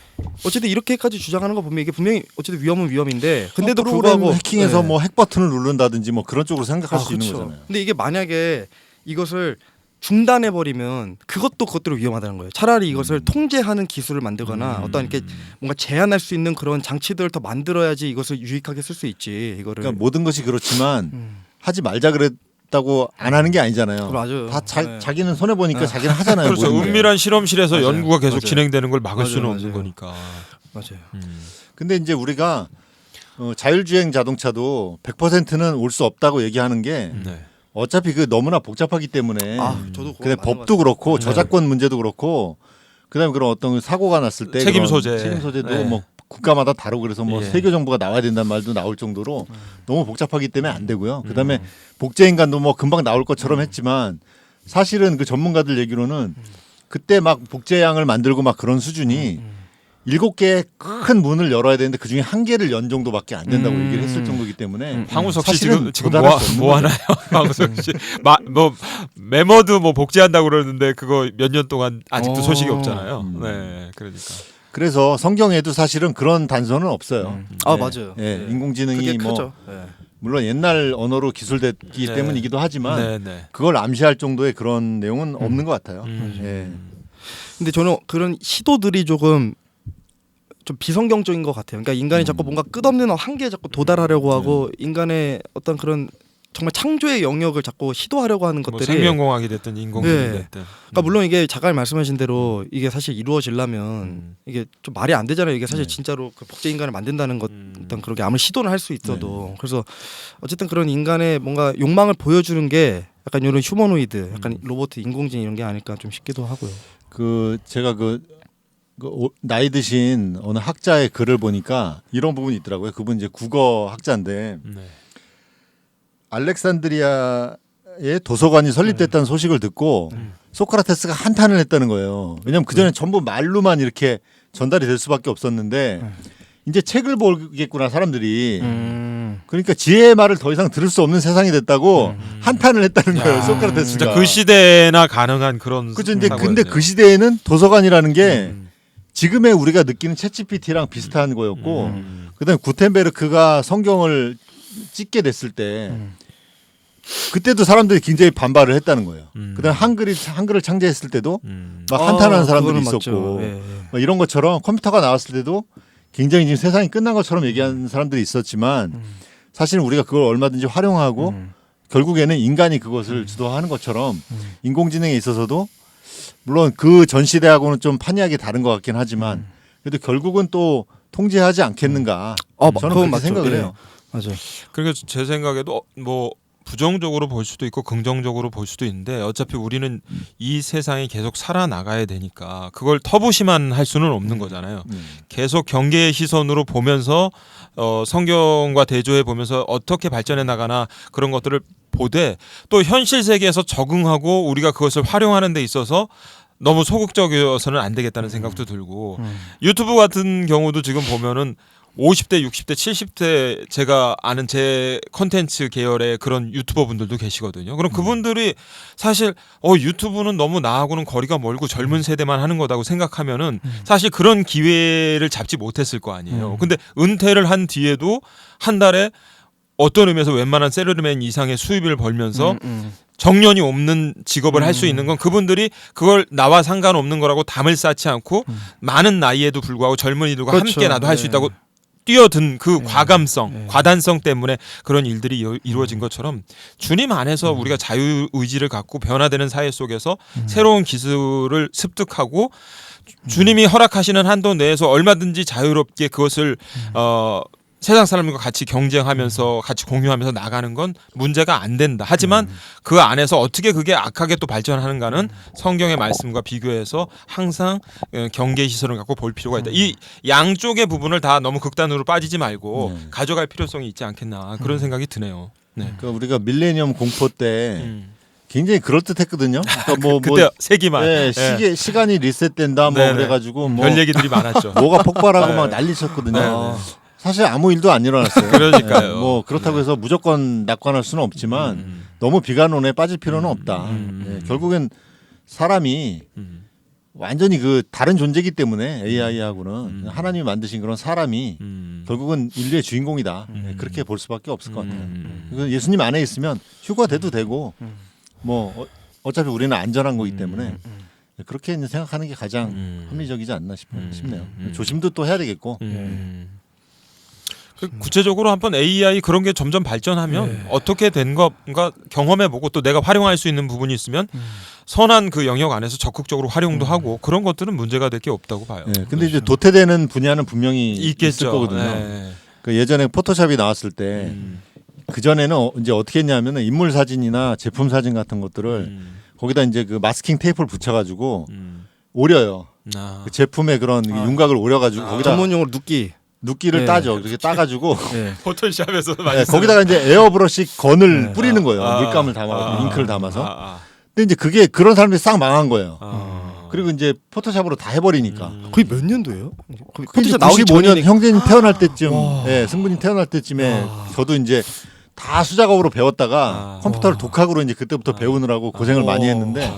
[SPEAKER 1] 어쨌든 이렇게까지 주장하는 거 보면 이게 분명히 어쨌든 위험은 위험인데 근데도
[SPEAKER 3] 프로그램
[SPEAKER 1] 불구하고
[SPEAKER 3] 해킹해서
[SPEAKER 1] 네.
[SPEAKER 3] 뭐 핵 버튼을 누른다든지 뭐 그런 쪽으로 생각할 수 있는
[SPEAKER 1] 그렇죠.
[SPEAKER 3] 거잖아요.
[SPEAKER 1] 근데 이게 만약에 이것을 중단해 버리면 그것대로 위험하다는 거예요. 차라리 이것을 통제하는 기술을 만들거나 어떤 이렇게 뭔가 제한할 수 있는 그런 장치들을 더 만들어야지 이것을 유익하게 쓸 수 있지. 이거를
[SPEAKER 3] 그러니까 모든 것이 그렇지만 하지 말자 그랬다고 안 하는 게 아니잖아요.
[SPEAKER 1] 맞아요.
[SPEAKER 3] 다
[SPEAKER 1] 네.
[SPEAKER 3] 자기는 손해 보니까 자기는 하잖아요.
[SPEAKER 2] 그렇죠.
[SPEAKER 3] 모든 게.
[SPEAKER 2] 은밀한 실험실에서
[SPEAKER 1] 맞아요.
[SPEAKER 2] 연구가 계속
[SPEAKER 1] 맞아요.
[SPEAKER 2] 진행되는 걸 막을
[SPEAKER 1] 맞아요.
[SPEAKER 2] 수는
[SPEAKER 1] 맞아요.
[SPEAKER 2] 없는 거니까.
[SPEAKER 1] 맞아요.
[SPEAKER 3] 근데 이제 우리가 자율주행 자동차도 100%는 올 수 없다고 얘기하는 게
[SPEAKER 2] 네.
[SPEAKER 3] 어차피 그 너무나 복잡하기 때문에
[SPEAKER 1] 저도
[SPEAKER 3] 근데
[SPEAKER 1] 그건 맞는
[SPEAKER 3] 법도
[SPEAKER 1] 것
[SPEAKER 3] 그렇고 저작권 문제도 그렇고 그다음에 그런 어떤 사고가 났을 때
[SPEAKER 2] 책임
[SPEAKER 3] 그런
[SPEAKER 2] 소재.
[SPEAKER 3] 책임 소재도
[SPEAKER 2] 네.
[SPEAKER 3] 뭐 국가마다 다르고 그래서 뭐
[SPEAKER 2] 예.
[SPEAKER 3] 세계 정부가 나와야 된다는 말도 나올 정도로 너무 복잡하기 때문에 안 되고요. 그다음에 복제 인간도 뭐 금방 나올 것처럼 했지만 사실은 그 전문가들 얘기로는 그때 막 복제양을 만들고 막 그런 수준이 7개의 큰 문을 열어야 되는데 그 중에 1개를 연 정도밖에 안 된다고 얘기를 했을 정도이기 때문에
[SPEAKER 2] 황우석 씨
[SPEAKER 3] 사실은
[SPEAKER 2] 지금
[SPEAKER 3] 도달할 수 없는
[SPEAKER 2] 뭐
[SPEAKER 3] 거죠.
[SPEAKER 2] 하나요? 황우석 씨. 뭐 메모드 뭐 복제한다고 그러는데 그거 몇 년 동안 아직도 소식이 없잖아요. 네. 그러니까.
[SPEAKER 3] 그래서 성경에도 사실은 그런 단서는 없어요.
[SPEAKER 1] 맞아요.
[SPEAKER 3] 예,
[SPEAKER 1] 네.
[SPEAKER 3] 인공지능이
[SPEAKER 1] 그게
[SPEAKER 3] 뭐
[SPEAKER 1] 크죠. 네.
[SPEAKER 3] 물론 옛날 언어로 기술됐기
[SPEAKER 2] 네.
[SPEAKER 3] 때문이기도 하지만
[SPEAKER 2] 네, 네.
[SPEAKER 3] 그걸 암시할 정도의 그런 내용은 없는 것 같아요. 예.
[SPEAKER 1] 근데 저는 그런 시도들이 좀 비성경적인 것 같아요. 그러니까 인간이 자꾸 뭔가 끝없는 한계에 자꾸 도달하려고 하고 인간의 어떤 그런 정말 창조의 영역을 자꾸 시도하려고 하는
[SPEAKER 2] 뭐
[SPEAKER 1] 것들이
[SPEAKER 2] 생명공학이 됐든 인공지능이
[SPEAKER 1] 네.
[SPEAKER 2] 됐든.
[SPEAKER 1] 그러니까 물론 이게 작가님 말씀하신 대로 이게 사실 이루어지려면 이게 좀 말이 안 되잖아요. 이게 사실 진짜로 그 복제 인간을 만든다는 것 어떤 그렇게 아무리 시도를 할 수 있어도 그래서 어쨌든 그런 인간의 뭔가 욕망을 보여주는 게 약간 이런 휴머노이드, 약간 로봇, 인공지능 이런 게 아닐까 좀 싶기도 하고요.
[SPEAKER 3] 제가 나이 드신 어느 학자의 글을 보니까 이런 부분이 있더라고요. 그분 이제 국어 학자인데
[SPEAKER 2] 네.
[SPEAKER 3] 알렉산드리아의 도서관이 설립됐다는 소식을 듣고 소크라테스가 한탄을 했다는 거예요. 왜냐하면 그 전에 전부 말로만 이렇게 전달이 될 수밖에 없었는데 이제 책을 보겠구나 사람들이. 그러니까 지혜의 말을 더 이상 들을 수 없는 세상이 됐다고 한탄을 했다는 거예요. 소크라테스가.
[SPEAKER 2] 진짜 그 시대나 가능한 그런.
[SPEAKER 3] 그렇죠. 근데
[SPEAKER 2] 사고였네요.
[SPEAKER 3] 그 시대에는 도서관이라는 게 지금의 우리가 느끼는 챗GPT랑 비슷한 거였고 그다음에 구텐베르크가 성경을 찍게 됐을 때 그때도 사람들이 굉장히 반발을 했다는 거예요. 그다음에 한글을 창제했을 때도 막 한탄하는 사람들이
[SPEAKER 1] 그거는
[SPEAKER 3] 있었고
[SPEAKER 1] 맞죠. 예.
[SPEAKER 3] 막 이런 것처럼 컴퓨터가 나왔을 때도 굉장히 지금 세상이 끝난 것처럼 얘기하는 사람들이 있었지만 사실은 우리가 그걸 얼마든지 활용하고 결국에는 인간이 그것을 주도하는 것처럼 인공지능에 있어서도 물론 그 전 시대하고는 좀 판이하게 다른 것 같긴 하지만 그래도 결국은 또 통제하지 않겠는가 저는
[SPEAKER 1] 그건
[SPEAKER 3] 그렇게
[SPEAKER 1] 맞죠.
[SPEAKER 3] 생각을
[SPEAKER 1] 예.
[SPEAKER 3] 해요.
[SPEAKER 1] 맞아요.
[SPEAKER 2] 그러니까 제 생각에도 뭐 부정적으로 볼 수도 있고 긍정적으로 볼 수도 있는데 어차피 우리는 이 세상이 계속 살아나가야 되니까 그걸 터부시만 할 수는 없는 거잖아요. 계속 경계의 시선으로 보면서 성경과 대조해 보면서 어떻게 발전해 나가나 그런 것들을 보되 또 현실 세계에서 적응하고 우리가 그것을 활용하는 데 있어서 너무 소극적이어서는 안 되겠다는 생각도 들고 유튜브 같은 경우도 지금 보면은 50대, 60대, 70대 제가 아는 제 컨텐츠 계열의 그런 유튜버 분들도 계시거든요. 그럼 그분들이 사실 유튜브는 너무 나하고는 거리가 멀고 젊은 세대만 하는 거다고 생각하면은 사실 그런 기회를 잡지 못했을 거 아니에요. 근데 은퇴를 한 뒤에도 한 달에 어떤 의미에서 웬만한 셀러리맨 이상의 수입을 벌면서 정년이 없는 직업을 할 수 있는 건 그분들이 그걸 나와 상관없는 거라고 담을 쌓지 않고 많은 나이에도 불구하고 젊은이들과
[SPEAKER 1] 그렇죠.
[SPEAKER 2] 함께 나도 할 수 있다고 뛰어든 그 과감성, 과단성 때문에 그런 일들이 이루어진 것처럼 주님 안에서 우리가 자유 의지를 갖고 변화되는 사회 속에서 새로운 기술을 습득하고 주님이 허락하시는 한도 내에서 얼마든지 자유롭게 그것을 세상 사람들과 같이 경쟁하면서 같이 공유하면서 나가는 건 문제가 안 된다. 하지만 그 안에서 어떻게 그게 악하게 또 발전하는가는 성경의 말씀과 비교해서 항상 경계 시선을 갖고 볼 필요가 있다. 이 양쪽의 부분을 다 너무 극단으로 빠지지 말고 가져갈 필요성이 있지 않겠나 그런 생각이 드네요. 네.
[SPEAKER 3] 그러니까 우리가 밀레니엄 공포 때 굉장히 그럴듯했거든요. 그러니까
[SPEAKER 2] 그때 세기만
[SPEAKER 3] 네, 시간이 리셋된다 뭐
[SPEAKER 2] 네네.
[SPEAKER 3] 그래가지고
[SPEAKER 2] 별 얘기들이 많았죠.
[SPEAKER 3] 뭐가 폭발하고
[SPEAKER 2] 네.
[SPEAKER 3] 막 난리쳤거든요.
[SPEAKER 2] 네.
[SPEAKER 3] 사실 아무 일도 안 일어났어요.
[SPEAKER 2] 그러니까요.
[SPEAKER 3] 뭐 그렇다고 해서 무조건 낙관할 수는 없지만 너무 비관론에 빠질 필요는 없다. 네, 결국엔 사람이 완전히 그 다른 존재이기 때문에 AI하고는 하나님이 만드신 그런 사람이 결국은 인류의 주인공이다. 네, 그렇게 볼 수밖에 없을 것 같아요. 그래서 예수님 안에 있으면 휴가 돼도 되고 뭐 어차피 우리는 안전한 거기 때문에 그렇게 이제 생각하는 게 가장 합리적이지 않나 싶네요. 조심도 또 해야 되겠고.
[SPEAKER 2] 구체적으로 한번 AI 그런 게 점점 발전하면 어떻게 된 건가 경험해보고 또 내가 활용할 수 있는 부분이 있으면 선한 그 영역 안에서 적극적으로 활용도 하고 그런 것들은 문제가 될 게 없다고 봐요.
[SPEAKER 3] 네, 근데 이제 도태되는 분야는 분명히
[SPEAKER 2] 있겠죠.
[SPEAKER 3] 있을 거거든요.
[SPEAKER 2] 네.
[SPEAKER 3] 그 예전에 포토샵이 나왔을 때 그 전에는 이제 어떻게 했냐면은 인물 사진이나 제품 사진 같은 것들을 거기다 이제 그 마스킹 테이프를 붙여가지고 오려요. 그 제품의 그런 윤곽을 오려가지고 거기다
[SPEAKER 1] 전문용어로
[SPEAKER 3] 눕기를
[SPEAKER 1] 네.
[SPEAKER 3] 따죠. 그렇게 따가지고
[SPEAKER 1] 네.
[SPEAKER 2] 포토샵에서
[SPEAKER 3] 네, 거기다가 이제 에어브러시 건을 뿌리는 거예요.
[SPEAKER 2] 아.
[SPEAKER 3] 물감을 담아 잉크를 담아서. 근데 이제 그게 그런 사람들이 싹 망한 거예요. 그리고 이제 포토샵으로 다 해버리니까.
[SPEAKER 1] 거의 몇 년도예요?
[SPEAKER 3] 그
[SPEAKER 1] 포토샵
[SPEAKER 3] 95년
[SPEAKER 1] 전이니까.
[SPEAKER 3] 형제님 태어날 때쯤,
[SPEAKER 1] 와.
[SPEAKER 3] 예, 승분이 태어날 때쯤에 저도 이제 다 수작업으로 배웠다가 컴퓨터를 독학으로 이제 그때부터 배우느라고 고생을 많이 했는데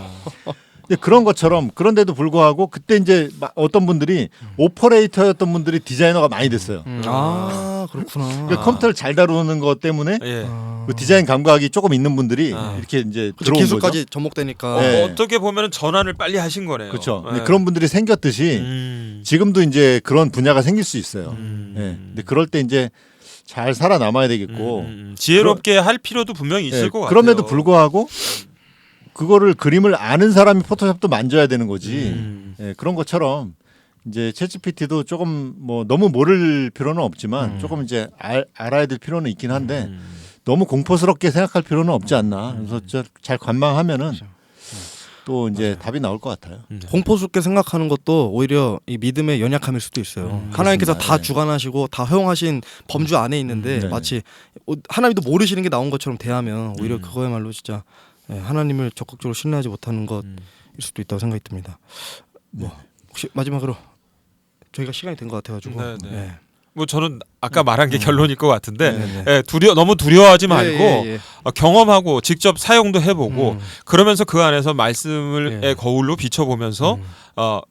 [SPEAKER 3] 근데 그런 것처럼 그런데도 불구하고 그때 이제 어떤 분들이 오퍼레이터였던 분들이 디자이너가 많이 됐어요.
[SPEAKER 1] 아 그렇구나.
[SPEAKER 3] 그러니까 컴퓨터를 잘 다루는 것 때문에
[SPEAKER 2] 예.
[SPEAKER 3] 그 디자인 감각이 조금 있는 분들이 이렇게 이제
[SPEAKER 1] 그렇죠.
[SPEAKER 3] 들어온
[SPEAKER 1] 기술까지
[SPEAKER 3] 거죠.
[SPEAKER 1] 접목되니까.
[SPEAKER 3] 네.
[SPEAKER 2] 어떻게 보면은 전환을 빨리 하신 거네요.
[SPEAKER 3] 그렇죠.
[SPEAKER 2] 예.
[SPEAKER 3] 그런 분들이 생겼듯이 지금도 이제 그런 분야가 생길 수 있어요. 예. 근데 그럴 때 이제 잘 살아남아야 되겠고
[SPEAKER 2] 지혜롭게 할 필요도 분명히 있을
[SPEAKER 3] 예,
[SPEAKER 2] 것 같아요.
[SPEAKER 3] 그럼에도 불구하고 그거를 그림을 아는 사람이 포토샵도 만져야 되는 거지. 예, 그런 것처럼 이제 챗GPT도 조금 뭐 너무 모를 필요는 없지만 조금 이제 알아야 될 필요는 있긴 한데 너무 공포스럽게 생각할 필요는 없지 않나. 그래서 잘 관망하면은 또 이제 답이 나올 것 같아요.
[SPEAKER 1] 공포스럽게 생각하는 것도 오히려 이 믿음의 연약함일 수도 있어요. 하나님께서 다
[SPEAKER 3] 네.
[SPEAKER 1] 주관하시고 다 허용하신 범주 안에 있는데
[SPEAKER 3] 네.
[SPEAKER 1] 마치 하나님도 모르시는 게 나온 것처럼 대하면 오히려 그거야말로 진짜 하나님을 적극적으로 신뢰하지 못하는 것일 수도 있다고 생각이 듭니다. 뭐 혹시 마지막으로 저희가 시간이 된 것 같아가지고
[SPEAKER 2] 네, 네.
[SPEAKER 1] 예.
[SPEAKER 2] 뭐 저는 아까 말한 게 결론일 것 같은데
[SPEAKER 1] 네,
[SPEAKER 2] 예, 너무 두려워하지 말고
[SPEAKER 1] 예.
[SPEAKER 2] 경험하고 직접 사용도 해보고 그러면서 그 안에서 말씀을
[SPEAKER 1] 예.
[SPEAKER 2] 거울로 비춰보면서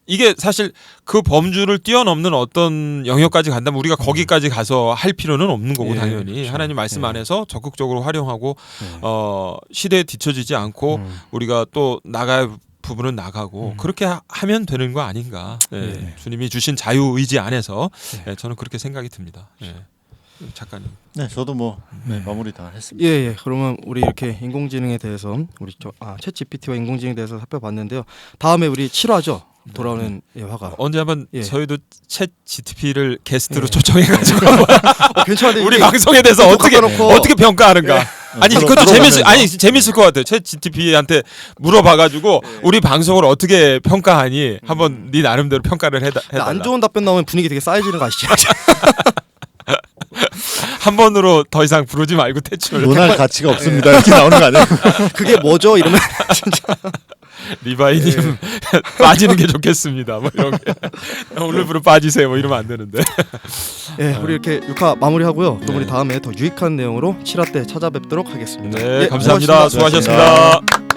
[SPEAKER 2] 이게 사실 그 범주를 뛰어넘는 어떤 영역까지 간다면 우리가 거기까지 가서 할 필요는 없는 거고
[SPEAKER 1] 예,
[SPEAKER 2] 당연히
[SPEAKER 1] 그렇죠.
[SPEAKER 2] 하나님 말씀
[SPEAKER 1] 예.
[SPEAKER 2] 안에서 적극적으로 활용하고
[SPEAKER 1] 예.
[SPEAKER 2] 시대에 뒤처지지 않고 우리가 또 나갈 부분은 나가고 그렇게 하면 되는 거 아닌가. 예.
[SPEAKER 1] 예.
[SPEAKER 2] 주님이 주신 자유 의지 안에서 예, 저는 그렇게 생각이 듭니다. 예. 작가님.
[SPEAKER 3] 네, 저도 뭐 마무리 다 했습니다.
[SPEAKER 1] 예. 그러면 우리 이렇게 인공지능에 대해서 우리 챗 GPT와 인공지능에 대해서 살펴봤는데요. 다음에 우리 7화죠. 돌아오는 화가.
[SPEAKER 2] 언제 한번
[SPEAKER 1] 예.
[SPEAKER 2] 저희도 챗 GTP를 게스트로
[SPEAKER 1] 예.
[SPEAKER 2] 초청해가지고
[SPEAKER 1] 괜찮은데
[SPEAKER 2] 우리
[SPEAKER 1] 이게
[SPEAKER 2] 방송에 대해서 어떻게 평가하는가. 아니 그것도 재밌을 것 같아요. 챗 GTP한테 물어봐가지고 우리 방송을 어떻게 평가하니 한번 네 나름대로 평가를 해달라.
[SPEAKER 1] 안 좋은 답변 나오면 분위기 되게 쌓여지는 거 아시죠?
[SPEAKER 2] 한 번으로 더 이상 부르지 말고 퇴출.
[SPEAKER 3] 논할 가치가 없습니다. 이렇게 나오는 거 아니에요?
[SPEAKER 1] 그게 뭐죠? 이러면 진짜
[SPEAKER 2] 리바이님 빠지는 게 좋겠습니다. 뭐 이런 게 오늘부로 빠지세요. 뭐 이러면 안 되는데.
[SPEAKER 1] 예, 우리 이렇게 6화 마무리하고요. 그럼 우리 다음에 더 유익한 내용으로 7화 때 찾아뵙도록 하겠습니다.
[SPEAKER 2] 네,
[SPEAKER 1] 예,
[SPEAKER 2] 감사합니다.
[SPEAKER 1] 수고하셨습니다.
[SPEAKER 2] 수고하셨습니다.